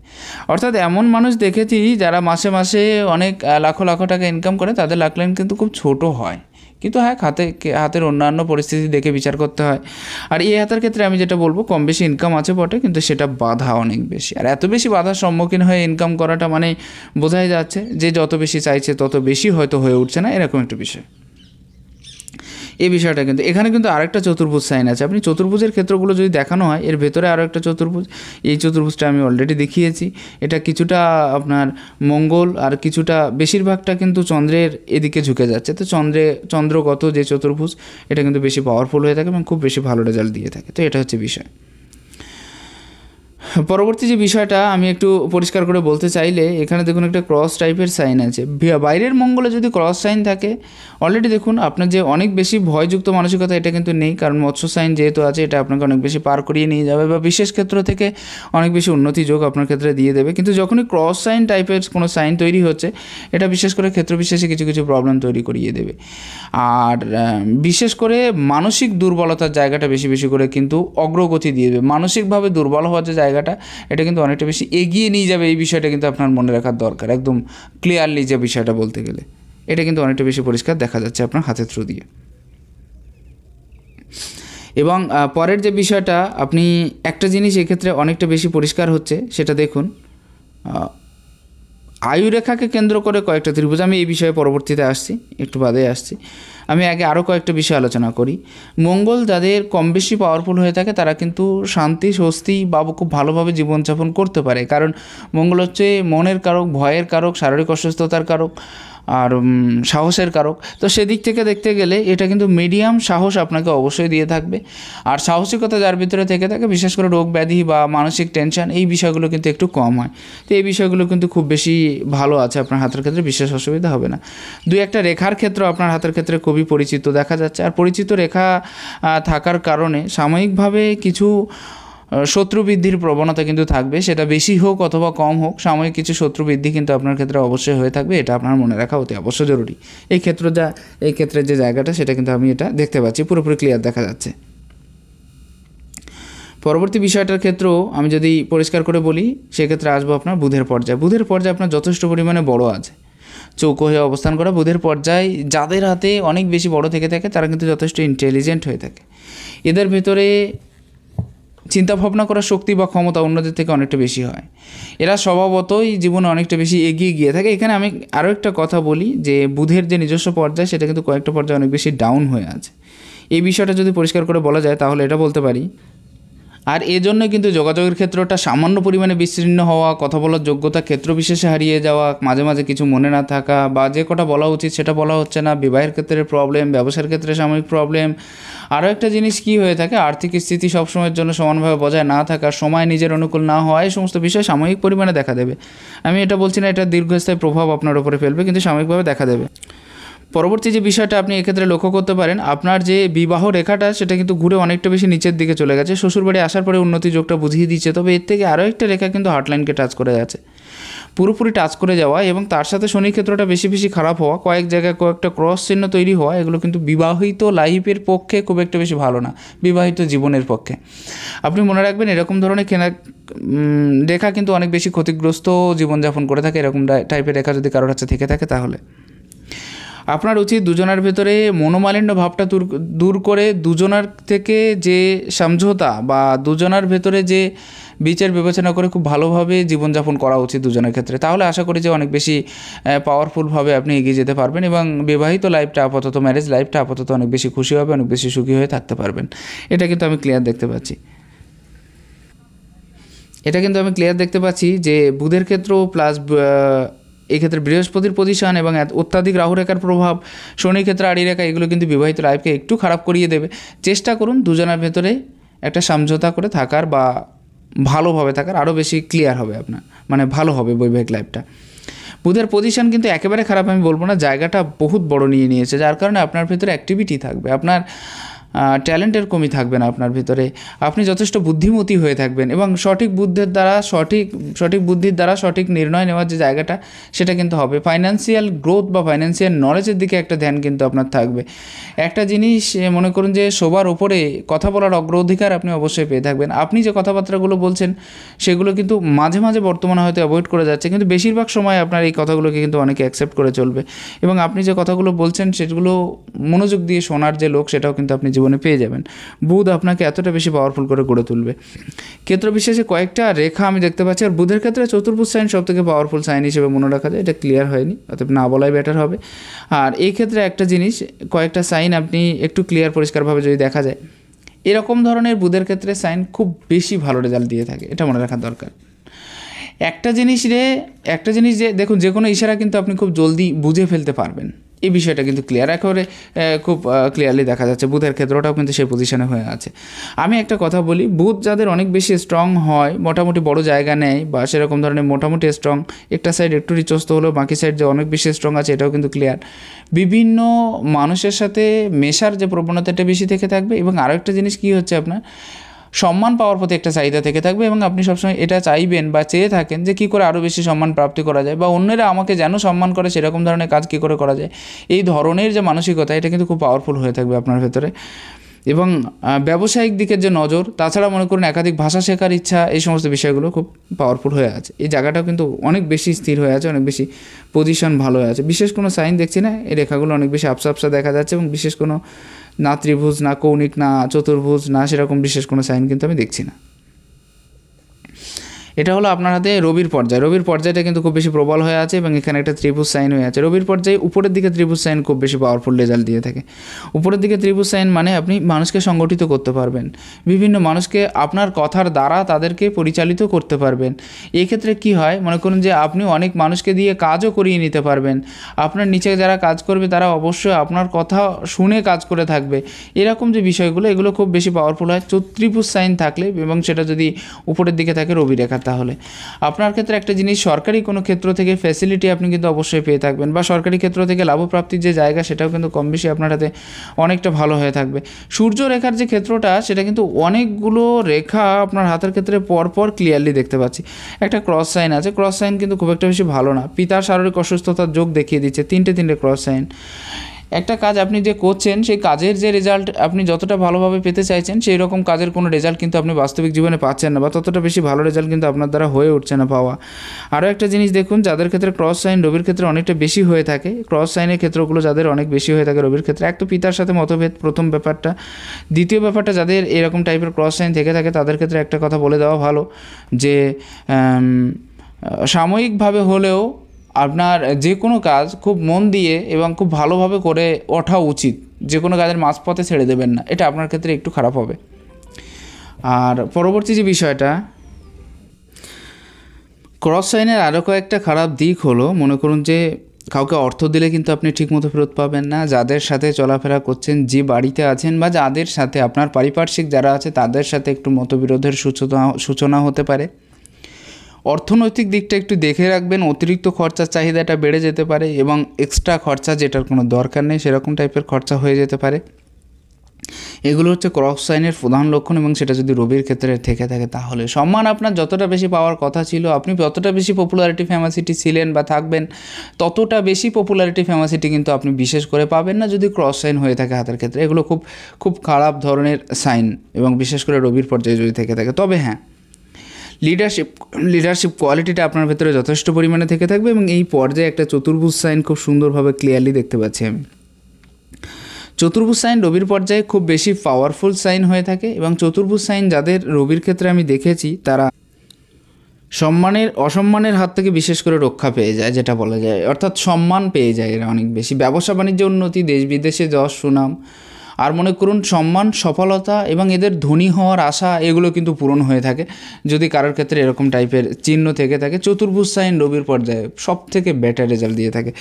অর্থাৎ এমন মানুষ দেখেছি যারা মাসে মাসে অনেক লাখো লাখো টাকা ইনকাম করে, তাদের লাক লাইন কিন্তু খুব ছোটো হয়। কিন্তু হ্যাঁ, হাতের অন্যান্য পরিস্থিতি দেখে বিচার করতে হয়। আর এই হাতের ক্ষেত্রে আমি যেটা বলবো, কম বেশি ইনকাম আছে বটে, কিন্তু সেটা বাধা অনেক বেশি। আর এত বেশি বাধার সম্মুখীন হয়ে ইনকাম করাটা মানে বোঝাই যাচ্ছে যে যত বেশি চাইছে তত বেশি হয়তো হয়ে উঠছে না, এরকম একটা বিষয়। এই বিষয়টা কিন্তু এখানে কিন্তু আরেকটা চতুর্ভুজ সাইন আছে। আপনি চতুর্ভুজের ক্ষেত্রগুলো যদি দেখানো হয়, এর ভেতরে আরও একটা চতুর্ভুজ, এই চতুর্ভুজটা আমি অলরেডি দেখিয়েছি। এটা কিছুটা আপনার মঙ্গল আর কিছুটা বেশিরভাগটা কিন্তু চন্দ্রের এদিকে ঝুঁকে যাচ্ছে। তো চন্দ্রগত যে চতুর্ভুজ এটা কিন্তু বেশি পাওয়ারফুল হয়ে থাকে এবং খুব বেশি ভালো রেজাল্ট দিয়ে থাকে। তো এটা হচ্ছে বিষয়। পরবর্তী যে বিষয়টা আমি একটু পরিষ্কার করে বলতে চাইলে, এখানে দেখুন একটা ক্রস টাইপের সাইন আছে। বাইরের মঙ্গলে যদি ক্রস সাইন থাকে, অলরেডি দেখুন আপনার যে অনেক বেশি ভয়যুক্ত মানসিকতা এটা কিন্তু নেই, কারণ মৎস্য সাইন যেহেতু আছে এটা আপনাকে অনেক বেশি পার করিয়ে নিয়ে যাবে বা বিশেষ ক্ষেত্র থেকে অনেক বেশি উন্নতি যোগ আপনার ক্ষেত্রে দিয়ে দেবে। কিন্তু যখনই ক্রস সাইন টাইপের কোনো সাইন তৈরি হচ্ছে, এটা বিশেষ করে ক্ষেত্র বিশেষে কিছু কিছু প্রবলেম তৈরি করিয়ে দেবে। আর বিশেষ করে মানসিক দুর্বলতার জায়গাটা বেশি বেশি করে কিন্তু অগ্রগতি দিয়ে দেবে। মানসিকভাবে দুর্বল হওয়ার যে জায়গাটা এটা কিন্তু অনেকটা বেশি এগিয়ে নিয়ে যাবে। এই বিষয়টা কিন্তু আপনার মনে রাখার দরকার, একদম ক্লিয়ারলি যে বিষয়টা বলতে গেলে এটা কিন্তু অনেকটা বেশি পরিষ্কার দেখা যাচ্ছে আপনার হাতের থ্রু দিয়ে। এবং পরের যে বিষয়টা, আপনি একটা জিনিস এক্ষেত্রে অনেকটা বেশি পরিষ্কার হচ্ছে, সেটা দেখুন আয়ুরেখাকে কেন্দ্র করে কয়েকটা ত্রিভুজ। আমি এই বিষয়ে পরবর্তীতে আসছি, একটু বাদে আসছি। আমি আগে আরও কয়েকটা বিষয় আলোচনা করি। মঙ্গল যাদের কম বেশি পাওয়ারফুল হয়ে থাকে তারা কিন্তু শান্তি স্বস্তি বা খুব ভালোভাবে জীবনযাপন করতে পারে, কারণ মঙ্গল হচ্ছে মনের কারক, ভয়ের কারক, শারীরিক অসুস্থতার কারক আর সাহসের কারক। তো সেদিক থেকে দেখতে গেলে এটা কিন্তু মিডিয়াম সাহস আপনাকে অবশ্যই দিয়ে থাকবে। আর সাহসিকতা যার ভিতরে থেকে থাকে, বিশেষ করে রোগ ব্যাধি বা মানসিক টেনশন এই বিষয়গুলো কিন্তু একটু কম হয়। তো এই বিষয়গুলো কিন্তু খুব বেশি ভালো আছে আপনার হাতের ক্ষেত্রে, বিশেষ অসুবিধা হবে না। দুই একটা রেখার ক্ষেত্রে আপনার হাতের ক্ষেত্রে খুবই পরিচিত দেখা যাচ্ছে। আর পরিচিত রেখা থাকার কারণে সাময়িকভাবে কিছু শত্রু বৃদ্ধির প্রবণতা কিন্তু থাকবে, সেটা বেশি হোক অথবা কম হোক, সাময়িক কিছু শত্রু বৃদ্ধি কিন্তু আপনার ক্ষেত্রে অবশ্যই হয়ে থাকবে। এটা আপনার মনে রাখা অতি অবশ্য জরুরি। এই ক্ষেত্রের যে জায়গাটা সেটা কিন্তু আমি এটা দেখতে পাচ্ছি, পুরোপুরি ক্লিয়ার দেখা যাচ্ছে। পরবর্তী বিষয়টার ক্ষেত্রেও আমি যদি পরিষ্কার করে বলি, সেক্ষেত্রে আসবো আপনার বুধের পর্যায়ে। বুধের পর্যায়ে আপনার যথেষ্ট পরিমাণে বড় আছে, চৌকো হয়ে অবস্থান করা বুধের পর্যায় যাদের হাতে অনেক বেশি বড় থেকে থাকে তারা কিন্তু যথেষ্ট ইন্টেলিজেন্ট হয়ে থাকে। এদের ভেতরে চিন্তাভাবনা করার শক্তি বা ক্ষমতা অন্যদের থেকে অনেকটা বেশি হয়। এরা স্বভাবতই জীবনে অনেকটা বেশি এগিয়ে গিয়ে থাকে। এখানে আমি আরও একটা কথা বলি যে বুধের যে নিজস্ব পর্যায় সেটা কিন্তু কয়েকটা পর্যায়ে অনেক বেশি ডাউন হয়ে আছে। এই বিষয়টা যদি পরিষ্কার করে বলা যায় তাহলে এটা বলতে পারি। আর এজন্য কিন্তু যোগাযোগের ক্ষেত্রটা সামান্য পরিমাণে বিচ্ছিন্ন হওয়া, কথা বলার যোগ্যতা ক্ষেত্র বিশেষে হারিয়ে যাওয়া, মাঝে মাঝে কিছু মনে না থাকা বা যে কটা বলা উচিত সেটা বলা হচ্ছে না, বিবাহের ক্ষেত্রে প্রবলেম, ব্যবসার ক্ষেত্রে সাময়িক প্রবলেম। আরও একটা জিনিস কী হয়ে থাকে, আর্থিক স্থিতি সবসময়ের জন্য সমানভাবে বজায় না থাকা, সময় নিজের অনুকূল না হওয়া, এই সমস্ত বিষয় সাময়িক পরিমাণে দেখা দেবে। আমি এটা বলছি না এটা দীর্ঘস্থায়ী প্রভাব আপনার উপরে ফেলবে, কিন্তু সাময়িকভাবে দেখা দেবে। পরবর্তী যে বিষয়টা আপনি এক্ষেত্রে লক্ষ্য করতে পারেন, আপনার যে বিবাহ রেখাটা সেটা কিন্তু ঘুরে অনেকটা বেশি নিচের দিকে চলে গেছে। শ্বশুরবাড়ি আসার পরে উন্নতি যোগটা বুঝিয়ে দিচ্ছে, তবে এর থেকে আরও একটা রেখা কিন্তু হার্টলাইনকে টাচ করে যাচ্ছে, পুরোপুরি টাচ করে যাওয়া এবং তার সাথে শনির ক্ষেত্রটা বেশি বেশি খারাপ হওয়া, কয়েক জায়গায় কয়েকটা ক্রস চিহ্ন তৈরি হওয়া, এগুলো কিন্তু বিবাহিত লাইফের পক্ষে খুব একটা বেশি ভালো না, বিবাহিত জীবনের পক্ষে। আপনি মনে রাখবেন এরকম ধরনের রেখা কিন্তু অনেক বেশি ক্ষতিগ্রস্ত জীবনযাপন করে থাকে। এরকম টাইপের রেখা যদি কারোর কাছে থেকে থাকে তাহলে আপনার উচিত দুজনের ভেতরে মনোমালিন্য ভাবটা দূর করে দুজনার থেকে যে সমঝোতা বা দুজনার ভেতরে যে বিচার বিবেচনা করে খুব ভালোভাবে জীবনযাপন করা উচিত দুজনের ক্ষেত্রে। তাহলে আশা করি যে অনেক বেশি পাওয়ারফুলভাবে আপনি এগিয়ে যেতে পারবেন এবং বিবাহিত লাইফটা আপাতত, ম্যারেজ লাইফটা আপাতত অনেক বেশি খুশি হবে, অনেক বেশি সুখী হয়ে থাকতে পারবেন। এটা কিন্তু আমি ক্লিয়ার দেখতে পাচ্ছি যে বুধের ক্ষেত্রেও প্লাস এক্ষেত্রে বৃহস্পতির পজিশন এবং অত্যাধিক রাহু রেখার প্রভাব, শনির ক্ষেত্রে আড়ি রেখা, এগুলো কিন্তু বিবাহিত লাইফকে একটু খারাপ করিয়ে দেবে। চেষ্টা করুন দুজনের ভেতরে একটা সমঝোতা করে থাকার বা ভালোভাবে থাকার, আরও বেশি ক্লিয়ার হবে আপনার, মানে ভালো হবে বৈবাহিক লাইফটা। বুধের পজিশন কিন্তু একেবারে খারাপ আমি বলবো না, জায়গাটা বহুত বড় নিয়েছে, যার কারণে আপনার ভেতরে অ্যাক্টিভিটি থাকবে, আপনার ট্যালেন্টের কমি থাকবে না আপনার ভিতরে। আপনি যথেষ্ট বুদ্ধিমতী হয়ে থাকবেন এবং সঠিক বুদ্ধির দ্বারা সঠিক নির্ণয় নেওয়ার যে জায়গাটা সেটা কিন্তু হবে। ফাইন্যান্সিয়াল গ্রোথ বা ফাইন্যান্সিয়াল নলেজের দিকে একটা ধ্যান কিন্তু আপনার থাকবে। একটা জিনিস মনে করুন যে সবার ওপরে কথা বলার অগ্রাধিকার আপনি অবশ্যই পেয়ে থাকবেন। আপনি যে কথাবার্তাগুলো বলছেন সেগুলো কিন্তু মাঝে মাঝে বর্তমানে হয়তো অ্যাভয়েড করে যাচ্ছে, কিন্তু বেশিরভাগ সময় আপনার এই কথাগুলোকে কিন্তু অনেকে অ্যাকসেপ্ট করে চলবে এবং আপনি যে কথাগুলো বলছেন সেগুলো মনোযোগ দিয়ে শোনার যে লোক সেটাও কিন্তু আপনি জীবনে পেয়ে যাবেন। বুধ আপনাকে এতটা বেশি পাওয়ারফুল করে গড়ে তুলবে। ক্ষেত্র বিশেষে কয়েকটা রেখা আমি দেখতে পাচ্ছি। আর বুধের ক্ষেত্রে চতুর্ভুজ সাইন সবথেকে পাওয়ারফুল সাইন হিসেবে মনে রাখা যায়। এটা ক্লিয়ার হয়নি, অর্থাৎ না বলাই বেটার হবে। আর এই ক্ষেত্রে একটা জিনিস, কয়েকটা সাইন আপনি একটু ক্লিয়ার পরিষ্কারভাবে যদি দেখা যায়, এরকম ধরনের বুধের ক্ষেত্রে সাইন খুব বেশি ভালো রেজাল্ট দিয়ে থাকে, এটা মনে রাখার দরকার। একটা জিনিস যে দেখুন, যে কোনো ইশারা কিন্তু আপনি খুব জলদি বুঝে ফেলতে পারবেন, এই বিষয়টা কিন্তু ক্লিয়ার, একেবারে খুব ক্লিয়ারলি দেখা যাচ্ছে। বুধের ক্ষেত্রটাও কিন্তু সেই পজিশনে হয়ে আছে। আমি একটা কথা বলি, বুধ যাদের অনেক বেশি স্ট্রং হয়, মোটামুটি বড় জায়গা নেয় বা সেরকম ধরনের মোটামুটি স্ট্রং, একটা সাইড একটু রিচস্ত হলেও বাকি সাইড যে অনেক বেশি স্ট্রং আছে, এটাও কিন্তু ক্লিয়ার। বিভিন্ন মানুষের সাথে মেশার যে প্রবণতাটা বেশি থেকে থাকবে। এবং আরও একটা জিনিস কী হচ্ছে, আপনার সম্মান পাওয়ার প্রতি একটা চাহিদা থেকে থাকবে এবং আপনি সবসময় এটা চাইবেন বা চেয়ে থাকেন যে কী করে আরও বেশি সম্মান প্রাপ্তি করা যায় বা অন্যেরা আমাকে যেন সম্মান করে সেরকম ধরনের কাজ কী করে করা যায়। এই ধরনের যে মানসিকতা, এটা কিন্তু খুব পাওয়ারফুল হয়ে থাকবে আপনার ভেতরে। এবং ব্যবসায়িক দিকের যে নজর, তাছাড়া মনে করুন একাধিক ভাষা শেখার ইচ্ছা, এই সমস্ত বিষয়গুলো খুব পাওয়ারফুল হয়ে আছে। এই জায়গাটাও কিন্তু অনেক বেশি স্থির হয়ে আছে, অনেক বেশি পজিশন ভালো হয়ে আছে। বিশেষ কোনো সাইন দেখছি না, এই রেখাগুলো অনেক বেশি আপসা দেখা যাচ্ছে এবং বিশেষ কোনো না ত্রিভুজ, না কৌণিক, না চতুর্ভুজ, না সেরকম বিশেষ কোনো সাইন কিন্তু আমি দেখছি না। এটা হলো আপনার হাতে রবির পর্যায়। রবির পর্যায়টা কিন্তু খুব বেশি প্রবল হয়ে আছে এবং এখানে একটা ত্রিভুজ সাইন হয়ে আছে। রবির পর্যায়ে উপরের দিকে ত্রিভুজ সাইন খুব বেশি পাওয়ারফুল রেজাল্ট দিয়ে থাকে। উপরের দিকে ত্রিভুজ সাইন মানে আপনি মানুষকে সংগঠিত করতে পারবেন, বিভিন্ন মানুষকে আপনার কথার দ্বারা তাদেরকে পরিচালিত করতে পারবেন। এই ক্ষেত্রে কী হয়, মনে করুন যে আপনি অনেক মানুষকে দিয়ে কাজও করিয়ে নিতে পারবেন। আপনার নিচে যারা কাজ করবে তারা অবশ্যই আপনার কথা শুনে কাজ করে থাকবে। এরকম যে বিষয়গুলো, এগুলো খুব বেশি পাওয়ারফুল হয় ত্রিভুজ সাইন থাকলে, এবং সেটা যদি উপরের দিকে থাকে রবি রেখা, তাহলে আপনার ক্ষেত্রে একটা জিনিস, সরকারি কোনো ক্ষেত্র থেকে ফ্যাসিলিটি আপনি কিন্তু অবশ্যই পেয়ে থাকবেন বা সরকারি ক্ষেত্র থেকে লাভপ্রাপ্তির যে জায়গা, সেটাও কিন্তু কম বেশি আপনার হাতে অনেকটা ভালো হয়ে থাকবে। সূর্য রেখার যে ক্ষেত্রটা, সেটা কিন্তু অনেকগুলো রেখা আপনার হাতের ক্ষেত্রে পরপর ক্লিয়ারলি দেখতে পাচ্ছি। একটা ক্রস সাইন আছে, ক্রস সাইন কিন্তু খুব একটা বেশি ভালো না, পিতার শারীরিক অসুস্থতার যোগ দেখিয়ে দিচ্ছে, তিনটে ক্রস সাইন। একটা কাজ আপনি যে করছেন, সেই কাজের যে রেজাল্ট আপনি যতটা ভালোভাবে পেতে চাইছেন, সেই রকম কাজের কোনো রেজাল্ট কিন্তু আপনি বাস্তবিক জীবনে পাচ্ছেন না বা ততটা বেশি ভালো রেজাল্ট কিন্তু আপনার দ্বারা হয়ে উঠছে না পাওয়া। আরও একটা জিনিস দেখুন, যাদের ক্ষেত্রে ক্রস সাইন রবির ক্ষেত্রে অনেকটা বেশি হয়ে থাকে, ক্রস সাইনের ক্ষেত্রগুলো যাদের অনেক বেশি হয়ে থাকে রবির ক্ষেত্রে, এক তো পিতার সাথে মতভেদ প্রথম ব্যাপারটা, দ্বিতীয় ব্যাপারটা যাদের এরকম টাইপের ক্রস সাইন থেকে থাকে তাদের ক্ষেত্রে একটা কথা বলে দেওয়া ভালো যে সাময়িকভাবে হলেও আপনার যে কোনো কাজ খুব মন দিয়ে এবং খুব ভালোভাবে করে ওঠা উচিত, যে কোনো কাজের মাঝপথে ছেড়ে দেবেন না, এটা আপনার ক্ষেত্রে একটু খারাপ হবে। আর পরবর্তী যে বিষয়টা, ক্রস সাইনের আরও কয়েকটা খারাপ দিক হলো, মনে করুন যে কাউকে অর্থ দিলে কিন্তু আপনি ঠিকমতো ফেরত পাবেন না, যাদের সাথে চলাফেরা করছেন, যে বাড়িতে আছেন বা যাদের সাথে আপনার পারিপার্শ্বিক যারা আছে তাদের সাথে একটু মতবিরোধের সূচনা হতে পারে। অর্থনৈতিক দিকটা একটু দেখে রাখবেন, অতিরিক্ত খরচার চাহিদাটা বেড়ে যেতে পারে এবং এক্সট্রা খরচা যেটার কোনো দরকার নেই সেরকম টাইপের খরচা হয়ে যেতে পারে। এগুলো হচ্ছে ক্রস সাইনের প্রধান লক্ষণ এবং সেটা যদি রবির ক্ষেত্রে থেকে থাকে, তাহলে সম্মান আপনার যতটা বেশি পাওয়ার কথা ছিল, আপনি যতটা বেশি পপুলারিটি ফেমাসিটি ছিলেন বা থাকবেন, ততটা বেশি পপুলারিটি ফেমাসিটি কিন্তু আপনি বিশেষ করে পাবেন না যদি ক্রস সাইন হয়ে থাকে হাতের ক্ষেত্রে। এগুলো খুব খুব খারাপ ধরনের সাইন এবং বিশেষ করে রবির পর্যায়ে যদি থেকে থাকে। তবে হ্যাঁ, লিডারশিপ কোয়ালিটিটা আপনার ভেতরে যথেষ্ট পরিমাণে থেকে থাকবে এবং এই পর্যায়ে একটা চতুর্ভুজ সাইন খুব সুন্দরভাবে ক্লিয়ারলি দেখতে পাচ্ছি আমি। চতুর্ভুজ সাইন রবির পর্যায়ে খুব বেশি পাওয়ারফুল সাইন হয়ে থাকে এবং চতুর্ভুজ সাইন যাদের রবির ক্ষেত্রে আমি দেখেছি, তারা অসম্মানের হাত থেকে বিশেষ করে রক্ষা পেয়ে যায়, যেটা বলা যায়, অর্থাৎ সম্মান পেয়ে যায় এরা অনেক বেশি। ব্যবসা বাণিজ্য উন্নতি, দেশ বিদেশে যশ সুনাম, আর মনে করুন সম্মান, সফলতা এবং এদের ধনী হওয়ার আশা, এগুলো কিন্তু পূরণ হয়ে থাকে যদি কারোর ক্ষেত্রে এরকম টাইপের চিহ্ন থেকে থাকে। চতুর্ভুজ সাইন রবির পর্যায়ে সব থেকে বেটার রেজাল্ট দিয়ে থাকে।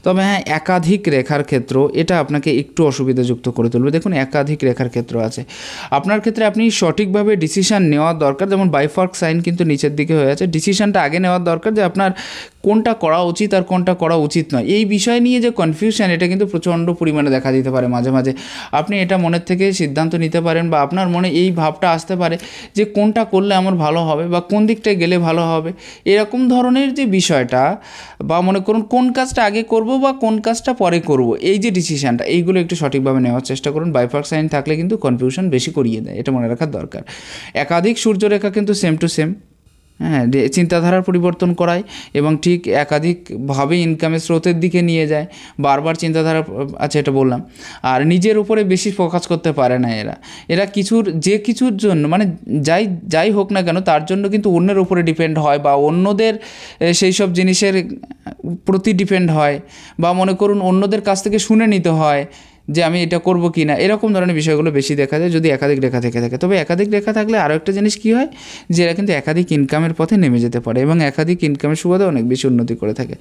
তবে হ্যাঁ, একাধিক রেখার ক্ষেত্র এটা আপনাকে একটু অসুবিধাযুক্ত করে তুলবে। দেখুন, একাধিক রেখার ক্ষেত্র আছে আপনার ক্ষেত্রে, আপনি সঠিকভাবে ডিসিশান নেওয়ার দরকার। যেমন বাইফর্ক সাইন কিন্তু নিচের দিকে হয়ে আছে, ডিসিশানটা আগে নেওয়ার দরকার যে আপনার কোনটা করা উচিত আর কোনটা করা উচিত নয়। এই বিষয় নিয়ে যে কনফিউশন, এটা কিন্তু প্রচণ্ড পরিমাণে দেখা দিতে পারে মাঝে মাঝে। আপনি এটা মনের থেকে সিদ্ধান্ত নিতে পারেন বা আপনার মনে এই ভাবটা আসতে পারে যে কোনটা করলে আমার ভালো হবে বা কোন দিকটায় গেলে ভালো হবে, এরকম ধরনের যে বিষয়টা, বা মনে করুন কোন কাজটা আগে করব বা কোন কাজটা পরে করব, এই যে ডিসিশানটা, এইগুলো একটু সঠিকভাবে নেওয়ার চেষ্টা করুন। বাইফর্ক সাইন থাকলে কিন্তু কনফিউশন বেশি করিয়ে দেয়, এটা মনে রাখার দরকার। একাধিক সূর্যরেখা কিন্তু সেম টু সেম, হ্যাঁ, চিন্তাধারার পরিবর্তন করায় এবং ঠিক একাধিকভাবে ইনকামের স্রোতের দিকে নিয়ে যায়। বারবার চিন্তাধারা, আচ্ছা এটা বললাম। আর নিজের উপরে বেশি ফোকাস করতে পারে না এরা কিছুর জন্য, মানে যাই হোক না কেন তার জন্য কিন্তু অন্যের উপরে ডিপেন্ড হয় বা অন্যদের সেই সব জিনিসের প্রতি ডিপেন্ড হয়, বা মনে করুন অন্যদের কাছ থেকে শুনে নিতে হয় যে আমি এটা করব কি না, এরকম ধরনের বিষয়গুলো বেশি দেখা যায় যদি একাধিক রেখা থেকে থাকে। তবে একাধিক রেখা থাকলে আরও একটা জিনিস কী হয়, যে এরা কিন্তু একাধিক ইনকামের পথে নেমে যেতে পারে এবং একাধিক ইনকামের সুবাদে অনেক বেশি উন্নতি করে থাকে।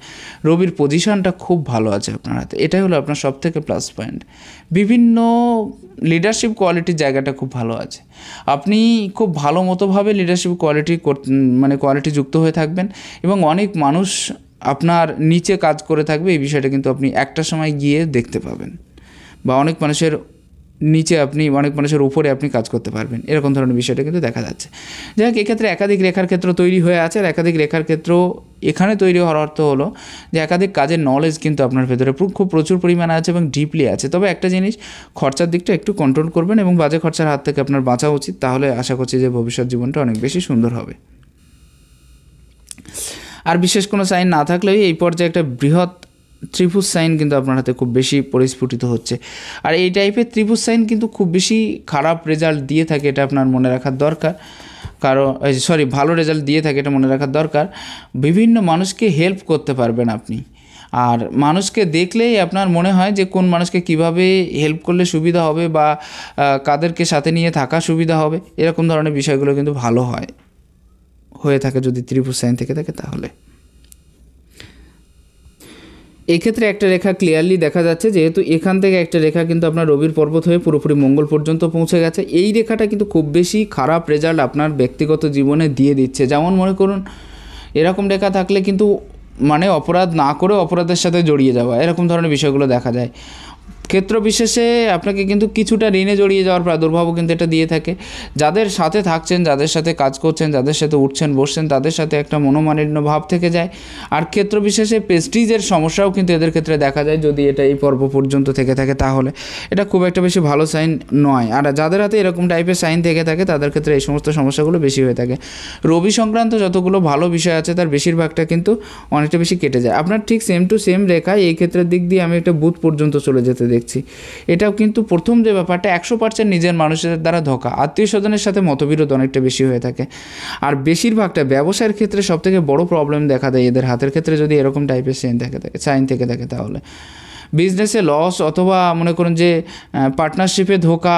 রবির পজিশনটা খুব ভালো আছে আপনার হাতে, এটাই হলো আপনার সবথেকে প্লাস পয়েন্ট। বিভিন্ন লিডারশিপ কোয়ালিটির জায়গাটা খুব ভালো আছে, আপনি খুব ভালো মতোভাবে লিডারশিপ কোয়ালিটি যুক্ত হয়ে থাকবেন এবং অনেক মানুষ আপনার নিচে কাজ করে থাকবে, এই বিষয়টা কিন্তু আপনি একটা সময় গিয়ে দেখতে পাবেন, বা অনেক মানুষের নিচে অনেক মানুষের উপরে আপনি কাজ করতে পারবেন, এরকম ধরনের বিষয়টা কিন্তু দেখা যাচ্ছে। যাই হোক, এক্ষেত্রে একাধিক রেখার ক্ষেত্র তৈরি হয়ে আছে, আর একাধিক রেখার ক্ষেত্র এখানে তৈরি হওয়ার অর্থ হলো যে একাধিক কাজের নলেজ কিন্তু আপনার ভেতরে খুব প্রচুর পরিমাণে আছে এবং ডিপলি আছে। তবে একটা জিনিস, খরচার দিকটা একটু কন্ট্রোল করবেন এবং বাজে খরচার হাত থেকে আপনার বাঁচা উচিত, তাহলে আশা করছি যে ভবিষ্যৎ জীবনটা অনেক বেশি সুন্দর হবে। আর বিশেষ কোনো সাইন না থাকলেও এই পর্যায়ে একটা বৃহৎ ত্রিভুজ সাইন কিন্তু আপনার হাতে খুব বেশি পরিস্ফুটিত হচ্ছে। আর এই টাইপের ত্রিভুজ সাইন কিন্তু খুব বেশি খারাপ রেজাল্ট দিয়ে থাকে, এটা আপনার মনে রাখার দরকার। ভালো রেজাল্ট দিয়ে থাকে, এটা মনে রাখার দরকার। বিভিন্ন মানুষকে হেল্প করতে পারবেন আপনি, আর মানুষকে দেখলেই আপনার মনে হয় যে কোন মানুষকে কিভাবে হেল্প করলে সুবিধা হবে বা কাদেরকে সাথে নিয়ে থাকা সুবিধা হবে, এরকম ধরনের বিষয়গুলো কিন্তু ভালো হয়ে থাকে যদি ত্রিভুজ সাইন থেকে থাকে। তাহলে এক্ষেত্রে একটা রেখা ক্লিয়ারলি দেখা যাচ্ছে, যেহেতু এখান থেকে একটা রেখা কিন্তু আপনার রবির পর্বত হয়ে পুরোপুরি মঙ্গল পর্যন্ত পৌঁছে গেছে। এই রেখাটা কিন্তু খুব বেশি খারাপ রেজাল্ট আপনার ব্যক্তিগত জীবনে দিয়ে দিচ্ছে। যেমন মনে করুন, এরকম রেখা থাকলে কিন্তু মানে অপরাধ না করে অপরাধের সাথে জড়িয়ে যাওয়া, এরকম ধরনের বিষয়গুলো দেখা যায়। ক্ষেত্র বিশেষে আপনাকে কিন্তু কিছুটা ঋণে জড়িয়ে যাওয়ার প্রাদুর্ভাবও কিন্তু এটা দিয়ে থাকে। যাদের সাথে থাকছেন, যাদের সাথে কাজ করছেন, যাদের সাথে উঠছেন বসছেন, তাদের সাথে একটা মনোমালিন্য ভাব থেকে যায়। আর ক্ষেত্র বিশেষে প্রেস্টিজের সমস্যাও কিন্তু এদের ক্ষেত্রে দেখা যায় যদি এটা এই পর্ব পর্যন্ত থেকে থাকে, তাহলে এটা খুব একটা বেশি ভালো সাইন নয়। আর যাদের হাতে এরকম টাইপের সাইন থেকে থাকে তাদের ক্ষেত্রে এই সমস্ত সমস্যাগুলো বেশি হয়ে থাকে। রবি সংক্রান্ত যতগুলো ভালো বিষয় আছে তার বেশিরভাগটা কিন্তু অনেকটা বেশি কেটে যায়। আপনার ঠিক সেম টু সেম রেখায় এই ক্ষেত্রের দিক দিয়ে আমি একটা বুধ পর্যন্ত চলে যেতে দেখছি। এটাও কিন্তু প্রথম যে ব্যাপারটা 100% নিজের মানুষের দ্বারা ধোঁকা, আত্মীয় স্বজনের সাথে মতবিরোধ অনেকটা বেশি হয়ে থাকে। আর বেশিরভাগটা ব্যবসায়ের ক্ষেত্রে সবথেকে বড় প্রবলেম দেখা দেয় এদের হাতের ক্ষেত্রে যদি এরকম টাইপের সাইন থেকে থাকে। তাহলে বিজনেসে লস, অথবা মনে করুন যে পার্টনারশিপে ধোঁকা,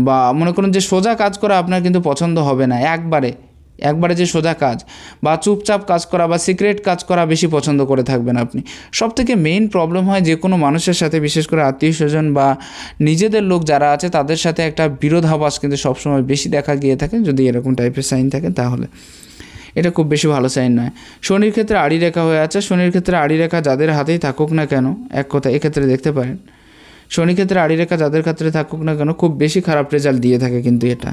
বা মনে করুন যে সোজা কাজ করা আপনার কিন্তু পছন্দ হবে না, একবারে যে সোজা কাজ বা চুপচাপ কাজ করা বা সিক্রেট কাজ করা বেশি পছন্দ করে থাকবেন আপনি। সবথেকে মেইন প্রবলেম হয় যে কোনো মানুষের সাথে, বিশেষ করে আত্মীয় স্বজন বা নিজেদের লোক যারা আছে তাদের সাথে একটা বিরোধাভাস কিন্তু সবসময় বেশি দেখা গিয়ে থাকে যদি এরকম টাইপের সাইন থাকে। তাহলে এটা খুব বেশি ভালো সাইন নয়। শনির ক্ষেত্রে আড়ি রেখা হয়ে আছে, শনির ক্ষেত্রে আড়ি রেখা যাদের হাতেই থাকুক না কেন, এক কথা এক্ষেত্রে দেখতে পারেন শনি ক্ষেত্রে আড়ি রেখা যাদের ক্ষেত্রে থাকুক না কেন খুব বেশি খারাপ রেজাল্ট দিয়ে থাকে। কিন্তু এটা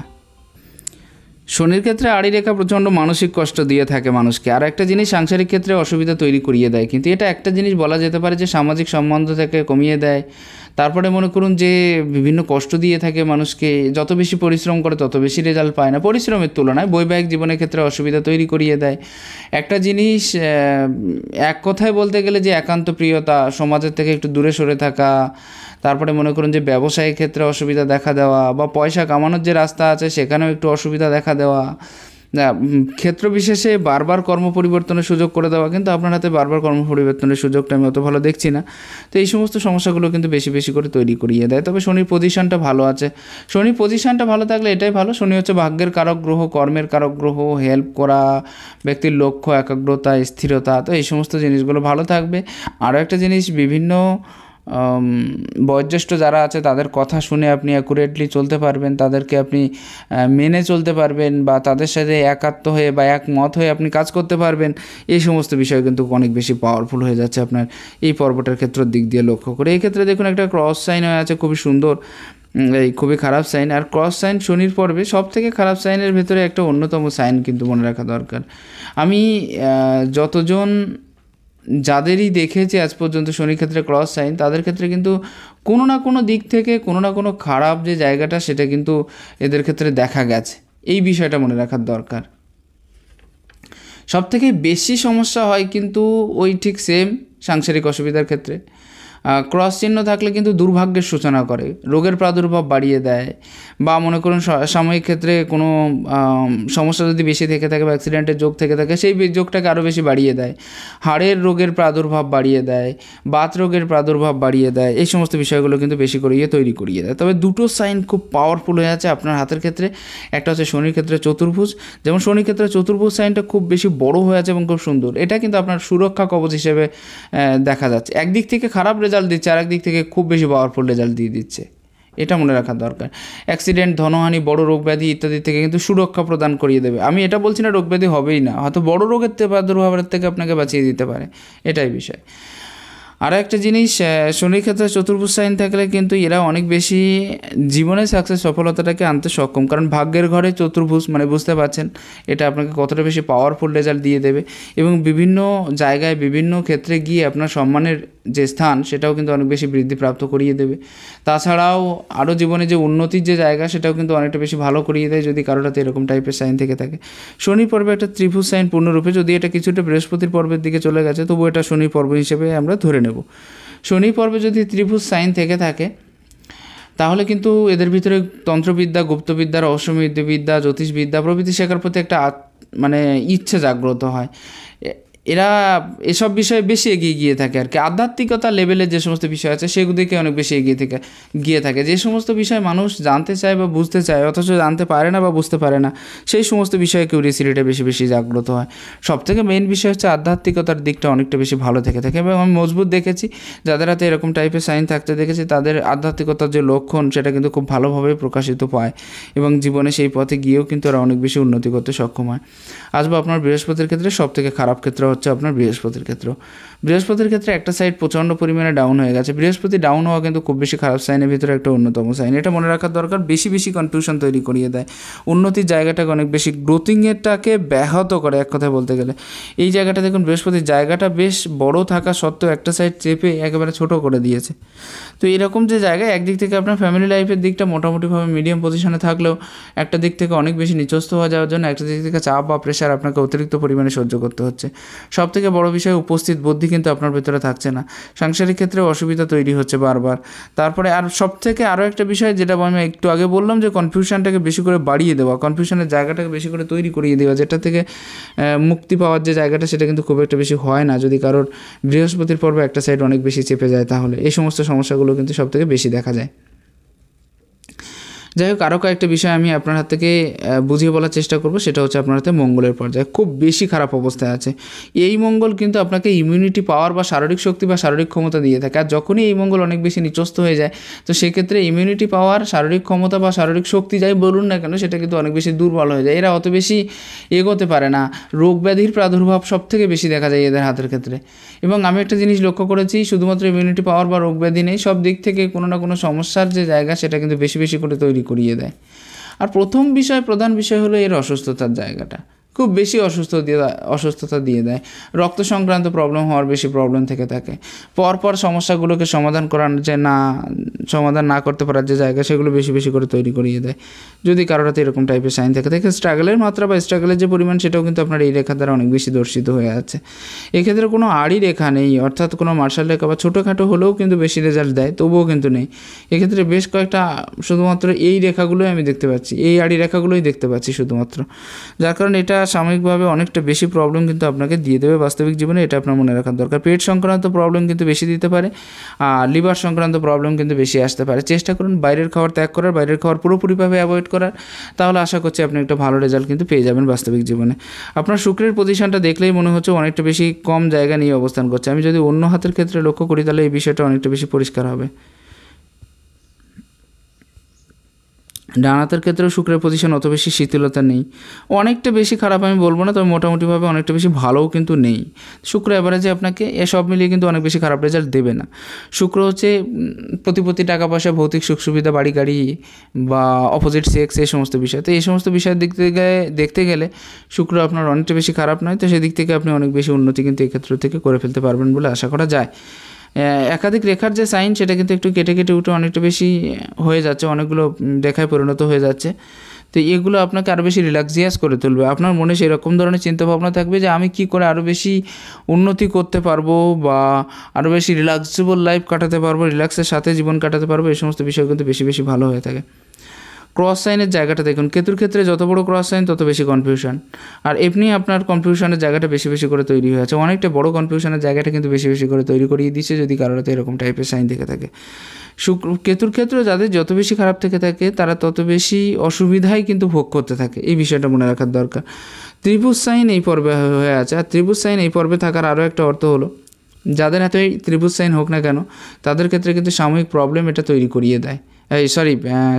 শনির ক্ষেত্রে আড়ি রেখা প্রচণ্ড মানসিক কষ্ট দিয়ে থাকে মানুষকে। আর একটা জিনিস সাংসারিক ক্ষেত্রে অসুবিধা তৈরি করিয়ে দেয়, কিন্তু এটা একটা জিনিস বলা যেতে পারে যে সামাজিক সম্বন্ধ থেকে কমিয়ে দেয়। তারপরে মনে করুন যে বিভিন্ন কষ্ট দিয়ে থাকে মানুষকে, যত বেশি পরিশ্রম করে তত বেশি রেজাল্ট পায় না পরিশ্রমের তুলনায়, বৈবাহিক জীবনের ক্ষেত্রে অসুবিধা তৈরি করিয়ে দেয়। একটা জিনিস এক কথায় বলতে গেলে যে একান্ত প্রিয়তা, সমাজের থেকে একটু দূরে সরে থাকা, তারপরে মনে করুন যে ব্যবসায়িক ক্ষেত্রে অসুবিধা দেখা দেওয়া, বা পয়সা কামানোর যে রাস্তা আছে সেখানেও একটু অসুবিধা দেখা দেওয়া, ক্ষেত্র বিশেষে বারবার কর্ম পরিবর্তনের সুযোগ করে দেওয়া। কিন্তু আপনার হাতে বারবার কর্ম পরিবর্তনের সুযোগটা আমি অত ভালো দেখছি না। তো এই সমস্ত সমস্যাগুলো কিন্তু বেশি বেশি করে তৈরি করিয়ে দেয়। তবে শনির পজিশনটা ভালো আছে, শনির পজিশনটা ভালো থাকলে এটাই ভালো। শনি হচ্ছে ভাগ্যের কারক গ্রহ, কর্মের কারক গ্রহ, হেল্প করা, ব্যক্তির লক্ষ্য, একাগ্রতা, স্থিরতা, তো এই সমস্ত জিনিসগুলো ভালো থাকবে। আরও একটা জিনিস, বিভিন্ন বয়োজ্যেষ্ঠ যারা আছে তাদের কথা শুনে আপনি অ্যাকুরেটলি চলতে পারবেন, তাদেরকে আপনি মেনে চলতে পারবেন, বা তাদের সাথে একাত্ম হয়ে বা একমত হয়ে আপনি কাজ করতে পারবেন। এই সমস্ত বিষয় কিন্তু অনেক বেশি পাওয়ারফুল হয়ে যাচ্ছে আপনার এই পর্বটার ক্ষেত্রের দিক দিয়ে লক্ষ্য করে। এই ক্ষেত্রে দেখুন একটা ক্রস সাইন হয়ে আছে, খুবই সুন্দর, খুবই খারাপ সাইন। আর ক্রস সাইন শনির পর্বে সব থেকে খারাপ সাইনের ভেতরে একটা অন্যতম সাইন কিন্তু মনে রাখা দরকার। আমি যাদেরই দেখেছি আজ পর্যন্ত শনির ক্ষেত্রে ক্রস সাইন, তাদের ক্ষেত্রে কিন্তু কোনো না কোনো দিক থেকে কোনো না কোনো খারাপ যে জায়গাটা সেটা কিন্তু এদের ক্ষেত্রে দেখা গেছে, এই বিষয়টা মনে রাখার দরকার। সবথেকে বেশি সমস্যা হয় কিন্তু ওই ঠিক সেম সাংসারিক অসুবিধার ক্ষেত্রে। ক্রস চিহ্ন থাকলে কিন্তু দুর্ভাগ্যের সূচনা করে, রোগের প্রাদুর্ভাব বাড়িয়ে দেয়, বা মনে করুন সাময়িক ক্ষেত্রে কোনো সমস্যা যদি বেশি থেকে থাকে বা অ্যাক্সিডেন্টের যোগ থেকে থাকে সেই যোগটাকে আরও বেশি বাড়িয়ে দেয়, হাড়ের রোগের প্রাদুর্ভাব বাড়িয়ে দেয়, বাত রোগের প্রাদুর্ভাব বাড়িয়ে দেয়, এই সমস্ত বিষয়গুলো কিন্তু বেশি করিয়ে তৈরি করিয়ে দেয়। তবে দুটো সাইন খুব পাওয়ারফুল হয়ে আছে আপনার হাতের ক্ষেত্রে, একটা হচ্ছে শনির ক্ষেত্রে চতুর্ভুজ, যেমন শনির ক্ষেত্রে চতুর্ভুজ সাইনটা খুব বেশি বড় হয়ে আছে এবং খুব সুন্দর, এটা কিন্তু আপনার সুরক্ষা কবচ হিসেবে দেখা যাচ্ছে। একদিক থেকে খারাপ রেজাল্ট দিচ্ছে, আর একদিক থেকে খুব বেশি পাওয়ারফুল রেজাল্ট দিয়ে দিচ্ছে, এটা মনে রাখার দরকার। অ্যাক্সিডেন্ট, ধনহানি, বড় রোগ ব্যাধি ইত্যাদি থেকে কিন্তু সুরক্ষা প্রদান করিয়ে দেবে। আমি এটা বলছি না রোগ ব্যাধি হবেই না, হয়তো বড় রোগের প্রাদুর্ভাবের থেকে আপনাকে বাঁচিয়ে দিতে পারে, এটাই বিষয়। আর একটা জিনিস, শনির ক্ষেত্রে চতুর্ভুজ সাইন থাকলে কিন্তু এরা অনেক বেশি জীবনে সাকসেস সফলতাটাকে আনতে সক্ষম, কারণ ভাগ্যের ঘরে চতুর্ভুজ মানে বুঝতে পারছেন এটা আপনাকে কতটা বেশি পাওয়ারফুল রেজাল্ট দিয়ে দেবে, এবং বিভিন্ন জায়গায় বিভিন্ন ক্ষেত্রে গিয়ে আপনার সম্মানের যে স্থান সেটাও কিন্তু অনেক বেশি বৃদ্ধিপ্রাপ্ত করিয়ে দেবে। তাছাড়াও আরও জীবনে যে উন্নতির যে জায়গা সেটাও কিন্তু অনেকটা বেশি ভালো করিয়ে দেয় যদি কারোটাতে এরকম টাইপের সাইন থেকে থাকে। শনি পর্বে একটা ত্রিভুজ সাইন পূর্ণরূপে, যদি এটা কিছুটা বৃহস্পতির পর্বের দিকে চলে গেছে তবু এটা শনি পর্ব হিসেবে আমরা ধরে নেব। শনি পর্বে যদি ত্রিভুজ সাইন থেকে থাকে তাহলে কিন্তু এদের ভিতরে তন্ত্রবিদ্যা, গুপ্তবিদ্যা, রহস্যবিদ্যা, জ্যোতিষবিদ্যা প্রভৃতি শেখার প্রতি একটা মানে ইচ্ছে জাগ্রত হয়। এরা এসব বিষয়ে বেশি এগিয়ে গিয়ে থাকে আর কি। আধ্যাত্মিকতা লেভেলের যে সমস্ত বিষয় আছে সেগুলিকে অনেক বেশি গিয়ে থাকে। যে সমস্ত বিষয় মানুষ জানতে চায় বা বুঝতে চায় অথচ জানতে পারে না বা বুঝতে পারে না, সেই সমস্ত বিষয়ে কিউরিয়াসিটিটা বেশি বেশি জাগ্রত হয়। সবথেকে মেইন বিষয় হচ্ছে আধ্যাত্মিকতার দিকটা অনেকটা বেশি ভালো থেকে থাকে, এবং আমি মজবুত দেখেছি যাদের হাতে এরকম টাইপের সাইন থাকতে দেখেছি তাদের আধ্যাত্মিকতার যে লক্ষণ সেটা কিন্তু খুব ভালোভাবে প্রকাশিত পায়, এবং জীবনে সেই পথে গিয়েও কিন্তু ওরা অনেক বেশি উন্নতি করতে সক্ষম হয়। আসবো আপনার বৃহস্পতির ক্ষেত্রে। সবথেকে খারাপ ক্ষেত্র হচ্ছে আপনার বৃহস্পতির ক্ষেত্র। বৃহস্পতির ক্ষেত্রে একটা সাইড প্রচণ্ড পরিমাণে ডাউন হয়ে গেছে। বৃহস্পতি ডাউন হওয়া কিন্তু খুব বেশি খারাপ সাইনের ভিতরে একটা অন্যতম সাইন, এটা মনে রাখার দরকার। বেশি বেশি কনফিউশন তৈরি করিয়ে দেয়, উন্নতির জায়গাটাকে অনেক বেশি গ্রোথিংয়েরটাকে ব্যাহত করে এক কথায় বলতে গেলে। এই জায়গাটা দেখুন বৃহস্পতির জায়গাটা বেশ বড় থাকা সত্ত্বেও একটা সাইড চেপে একেবারে ছোট করে দিয়েছে। তো এরকম যে জায়গায় একদিক থেকে আপনার ফ্যামিলি লাইফের দিকটা মোটামুটিভাবে মিডিয়াম পজিশনে থাকলেও একটা দিক থেকে অনেক বেশি নিচস্থ হওয়া যাওয়ার জন্য একটা দিক থেকে চাপ বা প্রেশার আপনাকে অতিরিক্ত পরিমাণে সহ্য করতে হচ্ছে। সবথেকে বড় বিষয় উপস্থিত বুদ্ধি কিন্তু আপনার ভেতরে থাকছে না, সাংসারিক ক্ষেত্রে অসুবিধা তৈরি হচ্ছে বারবার। তারপরে আর সবথেকে আরও একটা বিষয় যেটা আমি একটু আগে বললাম যে কনফিউশনটাকে বেশি করে বাড়িয়ে দেওয়া, কনফিউশনের জায়গাটাকে বেশি করে তৈরি করিয়ে দেওয়া, যেটা থেকে মুক্তি পাওয়ার যে জায়গাটা সেটা কিন্তু খুব একটা বেশি হয় না যদি কারোর বৃহস্পতির পর্বে একটা সাইড অনেক বেশি চেপে যায়, তাহলে এই সমস্ত সমস্যাগুলো কিন্তু সবথেকে বেশি দেখা যায়। যাই হোক, আরও কয়েকটা বিষয় আমি আপনার হাত থেকে বুঝিয়ে বলার চেষ্টা করব। সেটা হচ্ছে আপনার হাতে মঙ্গলের পর্যায়ে খুব বেশি খারাপ অবস্থায় আছে। এই মঙ্গল কিন্তু আপনাকে ইমিউনিটি পাওয়ার বা শারীরিক শক্তি বা শারীরিক ক্ষমতা দিয়ে থাকে, আর যখনই এই মঙ্গল অনেক বেশি নিচস্থ হয়ে যায় তো সেক্ষেত্রে ইমিউনিটি পাওয়ার, শারীরিক ক্ষমতা বা শারীরিক শক্তি যাই বলুন না কেন সেটা কিন্তু অনেক বেশি দুর্বল হয়ে যায়। এরা অত বেশি এগোতে পারে না, রোগ ব্যাধির প্রাদুর্ভাব সব থেকে বেশি দেখা যায় এদের হাতের ক্ষেত্রে। এবং আমি একটা জিনিস লক্ষ্য করেছি, শুধুমাত্র ইমিউনিটি পাওয়ার বা রোগ ব্যাধি নেই, সব দিক থেকে কোনো না কোনো সমস্যার যে জায়গা সেটা কিন্তু বেশি বেশি করে তৈরি করিয়ে দেয়। আর প্রধান বিষয় হলো এর অসুস্থতার জায়গাটা, খুব বেশি অসুস্থতা দিয়ে দেয়। রক্ত সংক্রান্ত প্রবলেম হওয়ার বেশি প্রবলেম থেকে থাকে। পরপর সমস্যাগুলোকে সমাধান না করতে পারার যে জায়গা সেগুলো বেশি বেশি করে তৈরি করিয়ে দেয় যদি কারোরাতে এরকম টাইপের সাইন থাকে। দেখে স্ট্রাগলের মাত্রা বা স্ট্রাগলের যে পরিমাণ সেটাও কিন্তু আপনার এই রেখা দ্বারা অনেক বেশি দর্শিত হয়ে আছে। এক্ষেত্রে কোনো আড়ি রেখা নেই, অর্থাৎ কোনো মার্শাল রেখা বা ছোটোখাটো হলেও কিন্তু বেশি রেজাল্ট দেয়, তবুও কিন্তু নেই। এক্ষেত্রে বেশ কয়েকটা শুধুমাত্র এই রেখাগুলোই আমি দেখতে পাচ্ছি, এই আড়ি রেখাগুলোই দেখতে পাচ্ছি শুধুমাত্র, যার কারণে এটা সাময়িকভাবে অনেকটা বেশি প্রবলেম কিন্তু আপনাকে দিয়ে দেবে বাস্তবিক জীবনে, এটা আপনার মনে রাখার দরকার। পেট সংক্রান্ত প্রবলেম কিন্তু বেশি দিতে পারে, আর লিভার সংক্রান্ত প্রবলেম কিন্তু বেশি আসতে পারে। চেষ্টা করুন বাইরের খাবার ত্যাগ করার, বাইরের খাবার পুরোপুরিভাবে অ্যাভয়েড করার, তাহলে আশা করছি আপনি একটা ভালো রেজাল্ট কিন্তু পেয়ে যাবেন বাস্তবিক জীবনে। আপনার শুক্রের পজিশনটা দেখলেই মনে হচ্ছে অনেকটা বেশি কম জায়গা নিয়ে অবস্থান করছে। আমি যদি অন্য হাতের ক্ষেত্রে লক্ষ্য করি তাহলে এই বিষয়টা অনেকটা বেশি পরিষ্কার হবে। ডান হাতের ক্ষেত্রেও শুক্রের পজিশন অত বেশি শিথিলতা নেই, অনেকটা বেশি খারাপ আমি বলবো না, তবে মোটামুটিভাবে অনেকটা বেশি ভালোও কিন্তু নেই। শুক্র অ্যাভারেজে আপনাকে এসব মিলিয়ে কিন্তু অনেক বেশি খারাপ রেজাল্ট দেবে না। শুক্র হচ্ছে প্রতিপত্তি, টাকা পয়সা, ভৌতিক সুখ সুবিধা, বাড়ি গাড়ি বা অপোজিট সেক্স, এই সমস্ত বিষয়। তো এই সমস্ত বিষয়ের দিক থেকে দেখতে গেলে শুক্র আপনার অনেকটা বেশি খারাপ নয়, তো সেদিক থেকে আপনি অনেক বেশি উন্নতি কিন্তু এই ক্ষেত্র থেকে করে ফেলতে পারবেন বলে আশা করা যায়। একাধিক রেখার যে সাইন সেটা কিন্তু একটু কেটে কেটে উঠে অনেকটা বেশি হয়ে যাচ্ছে, অনেকগুলো রেখায় পরিণত হয়ে যাচ্ছে। তো এগুলো আপনাকে আরও বেশি রিল্যাক্সিয়াস করে তুলবে। আপনার মনে সেরকম ধরনের চিন্তাভাবনা থাকবে যে আমি কী করে আরও বেশি উন্নতি করতে পারবো বা আরও বেশি রিল্যাক্সেবল লাইফ কাটাতে পারবো, রিল্যাক্সের সাথে জীবন কাটাতে পারবো, এই সমস্ত বিষয় কিন্তু বেশি বেশি ভালো হয়ে থাকে। ক্রস সাইনের জায়গাটা দেখুন, কেতুর ক্ষেত্রে যত বড় ক্রস সাইন তত বেশি কনফিউশন, আর এমনি আপনার কনফিউশনের জায়গাটা বেশি বেশি করে তৈরি হয়ে আছে, অনেকটা বড় কনফিউশনের জায়গাটা কিন্তু বেশি বেশি করে তৈরি করিয়ে দিচ্ছে যদি কারোর হাতে এরকম টাইপের সাইন থেকে থাকে। কেতুর ক্ষেত্রে যাদের যত বেশি খারাপ থেকে থাকে তারা তত বেশি অসুবিধাই কিন্তু ভোগ করতে থাকে, এই বিষয়টা মনে রাখার দরকার। ত্রিভুজ সাইন এই পর্বে হয়ে আছে, আর ত্রিভুজ সাইন এই পর্বে থাকার আরও একটা অর্থ হলো যাদের হাতে ত্রিভুজ সাইন হোক না কেন তাদের ক্ষেত্রে কিন্তু সাময়িক প্রবলেম এটা তৈরি করিয়ে দেয়,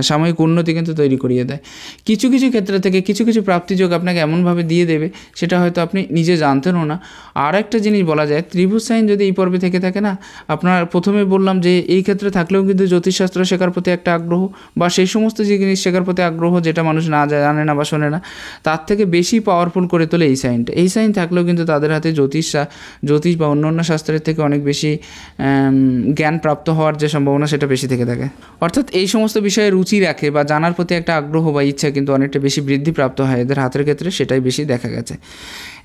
সাময়িক উন্নতি কিন্তু তৈরি করিয়ে দেয়। কিছু কিছু ক্ষেত্রে থেকে কিছু কিছু প্রাপ্তিযোগ আপনাকে এমনভাবে দিয়ে দেবে সেটা হয়তো আপনি নিজে জানতেনও না। আর একটা জিনিস বলা যায়, ত্রিভুজ সাইন যদি এই পর্বে থেকে থাকে না, আপনার প্রথমে বললাম যে এই ক্ষেত্রে থাকলেও কিন্তু জ্যোতিষশাস্ত্র শেখার প্রতি একটা আগ্রহ বা সেই সমস্ত জিনিস শেখার প্রতি আগ্রহ যেটা মানুষ না জানে না বা শোনে না, তার থেকে বেশি পাওয়ারফুল করে তোলে এই সাইনটা। এই সাইন থাকলেও কিন্তু তাদের হাতে জ্যোতিষ বা অন্য শাস্ত্রের থেকে অনেক বেশি জ্ঞান প্রাপ্ত হওয়ার যে সম্ভাবনা সেটা বেশি থেকে থাকে। অর্থাৎ এই সমস্ত বিষয়ে রুচি রাখে বা জানার প্রতি একটা আগ্রহ বা ইচ্ছা কিন্তু অনেকটা বেশি বৃদ্ধিপ্রাপ্ত হয় এদের হাতের ক্ষেত্রে, সেটাই বেশি দেখা গেছে।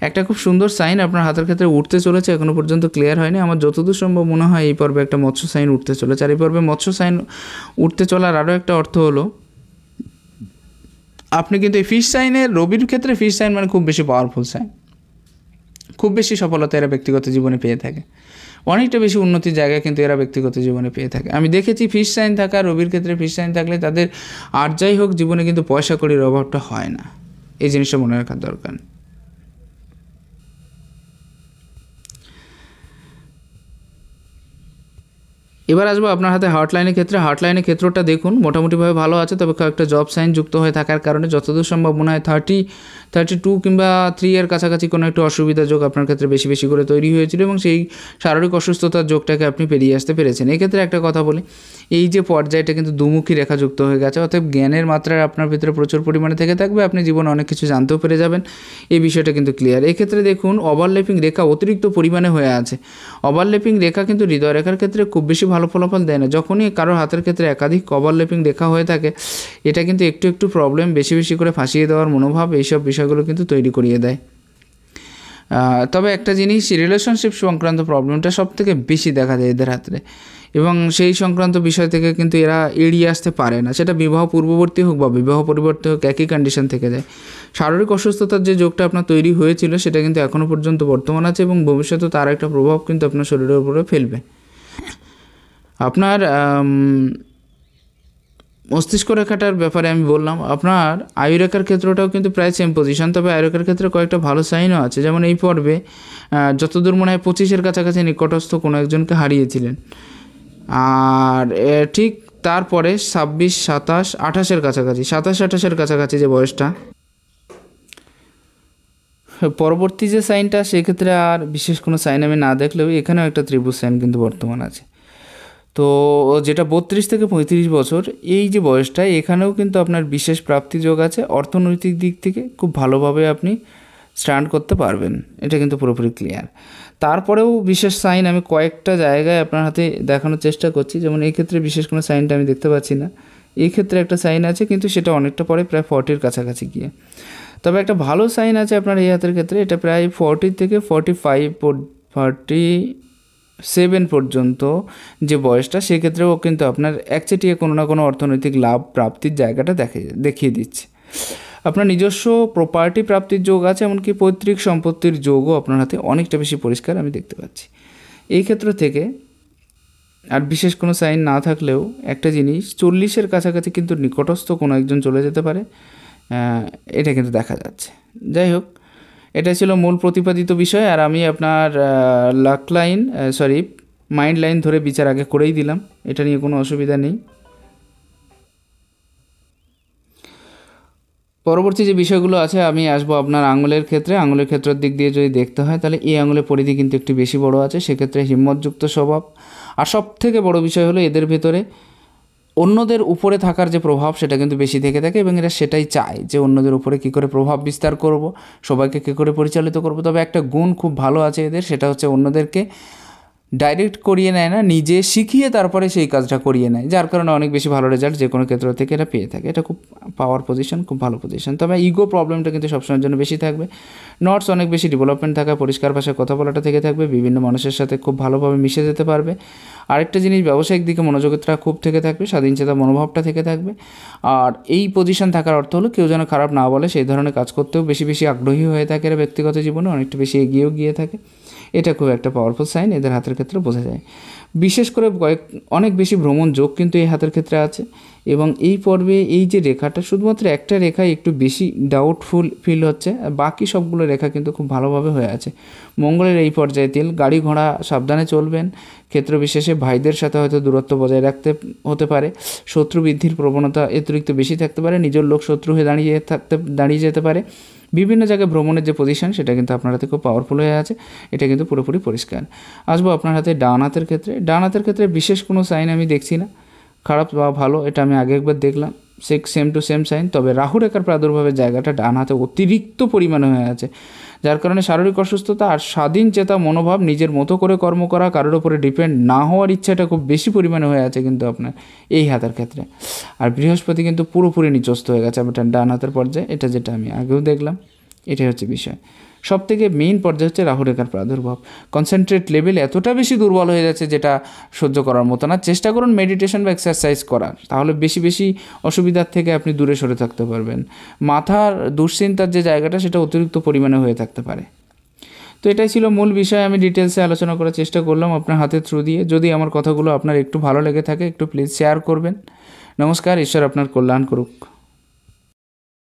একটা খুব সুন্দর সাইন আপনার হাতের ক্ষেত্রে উঠতে চলেছে, এখনও পর্যন্ত ক্লিয়ার হয়নি। আমার যতদূর সম্ভব মনে হয় এই পর্বে একটা মৎস্য সাইন উঠতে চলেছে, আর এই পর্বে মৎস্য সাইন উঠতে চলার আরও একটা অর্থ হলো আপনি কিন্তু এই ফিশ সাইনের, রবির ক্ষেত্রে ফিশ সাইন মানে খুব বেশি পাওয়ারফুল সাইন, খুব বেশি সফলতা এরা ব্যক্তিগত জীবনে পেয়ে থাকে, অনেকটা বেশি উন্নতির জায়গায় কিন্তু এরা ব্যক্তিগত জীবনে পেয়ে থাকে। আমি দেখেছি ফিশ সাইন থাকা, রবির ক্ষেত্রে ফিশ সাইন থাকলে তাদের আর যাই হোক জীবনে কিন্তু পয়সা কড়ির অভাবটা হয় না, এই জিনিসটা মনে রাখার দরকার। এবার আসবো আপনার হাতে হার্টলাইনের ক্ষেত্রে। হার্টলাইনের ক্ষেত্রটা দেখুন মোটামুটিভাবে ভালো আছে, তবে কয়েকটা জব সাইন যুক্ত হয়ে থাকার কারণে যতদূর সম্ভব মনে হয় 32 কিংবা 3 এর কাছাকাছি কোনো একটু অসুবিধা যোগ আপনার ক্ষেত্রে বেশি বেশি করে তৈরি হয়েছিল এবং সেই শারীরিক অসুস্থতার যোগটাকে আপনি পেরিয়ে আসতে পেরেছেন। এক্ষেত্রে একটা কথা বলি, এই যে পর্যায়টা কিন্তু দুমুখী রেখা যুক্ত হয়ে গেছে, অতএব জ্ঞানের মাত্রায় আপনার ভিতরে প্রচুর পরিমাণে থেকে থাকবে, আপনি জীবনে অনেক কিছু জানতেও পেরে যাবেন, এই বিষয়টা কিন্তু ক্লিয়ার। এক্ষেত্রে দেখুন ওভারল্যাপিং রেখা অতিরিক্ত পরিমাণে হয়ে আছে। ওভারল্যাপিং রেখা কিন্তু হৃদয় রেখার ক্ষেত্রে খুব বেশি ভালো ফলাফল দেয় না। যখনই কারোর হাতের ক্ষেত্রে একাধিক ওভারল্যাপিং রেখা হয়ে থাকে এটা কিন্তু একটু একটু প্রবলেম, বেশি বেশি করে ফাঁসিয়ে দেওয়ার মনোভাব, এইসব বিষয়গুলো কিন্তু তৈরি করিয়ে দেয়। তবে একটা জিনিস, রিলেশনশিপ সংক্রান্ত প্রবলেমটা সব থেকে বেশি দেখা যায় এদের হাতে, এবং সেই সংক্রান্ত বিষয় থেকে কিন্তু এরা এড়িয়ে আসতে পারে না, সেটা বিবাহ পূর্ববর্তী হোক বা বিবাহ পরিবর্তী হোক, একই কন্ডিশন থেকে যায়। শারীরিক অসুস্থতার যে যোগটা আপনার তৈরি হয়েছিল সেটা কিন্তু এখনও পর্যন্ত বর্তমান আছে এবং ভবিষ্যতে তার একটা প্রভাব কিন্তু আপনার শরীরের উপরে ফেলবে। আপনার মস্তিষ্ক রেখাটার ব্যাপারে আমি বললাম, আপনার আয়ুরেখার ক্ষেত্রটাও কিন্তু প্রায় সেম পজিশন, তবে আয়ুরেখার ক্ষেত্রে কয়েকটা ভালো সাইনও আছে। যেমন এই পর্বে যতদূর মনে হয় 25-এর কাছাকাছি নিকটস্থ কোনো একজনকে হারিয়েছিলেন, আর ঠিক তারপরে 26, 27, 28-এর কাছাকাছি, 27-28-এর কাছাকাছি যে বয়সটা, পরবর্তী যে সাইনটা সেক্ষেত্রে আর বিশেষ কোনো সাইন আমি না দেখলেও এখানেও একটা ত্রিভুজ সাইন কিন্তু বর্তমান আছে। তো যেটা 32 থেকে 35 বছর এই যে বয়সটা, এখানেও কিন্তু আপনার বিশেষ প্রাপ্তি যোগ আছে, অর্থনৈতিক দিক থেকে খুব ভালোভাবে আপনি স্ট্যান্ড করতে পারবেন, এটা কিন্তু পুরোপুরি ক্লিয়ার। তারপরেও বিশেষ সাইন আমি কয়েকটা জায়গায় আপনার হাতে দেখানোর চেষ্টা করছি, যেমন এই ক্ষেত্রে বিশেষ কোনো সাইনটা আমি দেখতে পাচ্ছি না, এই ক্ষেত্রে একটা সাইন আছে কিন্তু সেটা অনেকটা পরে, প্রায় 40-এর কাছাকাছি গিয়ে। তবে একটা ভালো সাইন আছে আপনার এই হাতের ক্ষেত্রে, এটা প্রায় 40 থেকে 45, 47 পর্যন্ত যে বয়সটা, সেক্ষেত্রেও কিন্তু আপনার একচেটিয়া কোনো না কোনো অর্থনৈতিক লাভ প্রাপ্তির জায়গাটা দেখিয়ে দিচ্ছে। আপনার নিজস্ব প্রপার্টি প্রাপ্তির যোগ আছে, এমনকি পৈতৃক সম্পত্তির যোগও আপনার হাতে অনেকটা বেশি পরিষ্কার আমি দেখতে পাচ্ছি। এই ক্ষেত্র থেকে আর বিশেষ কোনো সাইন না থাকলেও একটা জিনিস, 40-এর কাছাকাছি কিন্তু নিকটস্থ কোনো একজন চলে যেতে পারে, এটা কিন্তু দেখা যাচ্ছে। যাই হোক, এটা ছিল মূল প্রতিপাদিত বিষয়, আর আমি আপনার মাইন্ড লাইন ধরে বিচার আগে করেই দিলাম, এটা নিয়ে কোনো অসুবিধা নেই। পরবর্তী যে বিষয়গুলো আছে আমি আসবো আপনার আঙুলের ক্ষেত্রে। আঙুলের ক্ষেত্রের দিক দিয়ে যদি দেখতে হয় তাহলে এই আঙুলের পরিধি কিন্তু একটু বেশি বড় আছে, সেক্ষেত্রে হিম্মতযুক্ত স্বভাব, আর সব থেকে বড় বিষয় হলো এদের ভেতরে অন্যদের উপরে থাকার যে প্রভাব সেটা কিন্তু বেশি থেকে থাকে, এবং এরা সেটাই চায় যে অন্যদের উপরে কী করে প্রভাব বিস্তার করব, সবাইকে কী করে পরিচালিত করব। তবে একটা গুণ খুব ভালো আছে এদের, সেটা হচ্ছে অন্যদেরকে ডাইরেক্ট করিয়ে নেয় না, নিজে শিখিয়ে তারপরে সেই কাজটা করিয়ে নেয়, যার কারণে অনেক বেশি ভালো রেজাল্ট যে কোনো ক্ষেত্র থেকে এটা পেয়ে থাকে। এটা খুব পাওয়ার পজিশন, খুব ভালো পজিশন। তবে ইগো প্রবলেমটা কিন্তু সবসময়ের জন্য বেশি থাকবে। নটস অনেক বেশি ডেভেলপমেন্ট থাকা, পরিষ্কার ভাষায় কথা বলাটা থেকে থাকবে, বিভিন্ন মানুষের সাথে খুব ভালোভাবে মিশে যেতে পারবে। আরেকটা জিনিস, ব্যবসায়িক দিকে মনোযোগটা খুব থেকে থাকবে, স্বাধীনচেতা মনোভাবটা থেকে থাকবে। আর এই পজিশন থাকার অর্থ হলো কেউ যেন খারাপ না বলে, সেই ধরনের কাজ করতেও বেশি বেশি আগ্রহী হয়ে থাকে এরা, ব্যক্তিগত জীবনে অনেকটা বেশি এগিয়েও গিয়ে থাকে। এটা খুব একটা পাওয়ারফুল সাইন এদের হাতের ক্ষেত্রে বোঝা যায়। বিশেষ করে অনেক বেশি ভ্রমণ যোগ কিন্তু এই হাতের ক্ষেত্রে আছে। এবং এই পর্বে এই যে রেখাটা, শুধুমাত্র একটা রেখায় একটু বেশি ডাউটফুল ফিল হচ্ছে, আর বাকি সবগুলো রেখা কিন্তু খুব ভালোভাবে হয়ে আছে। মঙ্গলের এই পর্যায়ে তিল, গাড়ি ঘোড়া সাবধানে চলবেন। ক্ষেত্র বিশেষে ভাইদের সাথে হয়তো দূরত্ব বজায় রাখতে হতে পারে। শত্রু বৃদ্ধির প্রবণতা অতিরিক্ত বেশি থাকতে পারে, নিজের লোক শত্রু হয়ে দাঁড়িয়ে যেতে পারে। বিভিন্ন জায়গায় ভ্রমণের যে পজিশন সেটা কিন্তু আপনার হাতে খুব পাওয়ারফুল হয়ে আছে, এটা কিন্তু পুরোপুরি পরিষ্কার। আসবো আপনার হাতে ডান হাতের ক্ষেত্রে। ডান হাতের ক্ষেত্রে বিশেষ কোনো সাইন আমি দেখছি না, খারাপ বা ভালো এটা আমি আগে একবার দেখলাম, সেম টু সেম সাইন। তবে রাহু রেখার প্রাদুর্ভাবের জায়গাটা ডান হাতে অতিরিক্ত পরিমাণে হয়ে আছে, যার কারণে শারীরিক অসুস্থতা আর স্বাধীন চেতা মনোভাব, নিজের মতো করে কর্ম করা, কারোর উপরে ডিপেন্ড না হওয়ার ইচ্ছাটা খুব বেশি পরিমাণে হয়ে আছে কিন্তু আপনার এই হাতের ক্ষেত্রে। আর বৃহস্পতি কিন্তু পুরোপুরি নিচস্থ হয়ে গেছে আপনার ডান হাতের পর্যায়ে, এটা যেটা আমি আগেও দেখলাম। এটাই হচ্ছে বিষয়। সব থেকে মেইন পর্যায়ে হচ্ছে রাহু রেখার প্রাদুর্ভাব। কনসেন্ট্রেট লেভেল এতটা বেশি দুর্বল হয়ে যাচ্ছে যেটা সহ্য করার মতো না। চেষ্টা করুন মেডিটেশন বা এক্সারসাইজ করার, তাহলে বেশি বেশি অসুবিধার থেকে আপনি দূরে সরে থাকতে পারবেন। মাথার দুশ্চিন্তার যে জায়গাটা সেটা অতিরিক্ত পরিমাণে হয়ে থাকতে পারে। তো এটাই ছিল মূল বিষয়, আমি ডিটেলসে আলোচনা করার চেষ্টা করলাম আপনার হাতের থ্রু দিয়ে। যদি আমার কথাগুলো আপনার একটু ভালো লেগে থাকে একটু প্লিজ শেয়ার করবেন। নমস্কার, ঈশ্বর আপনার কল্যাণ করুক।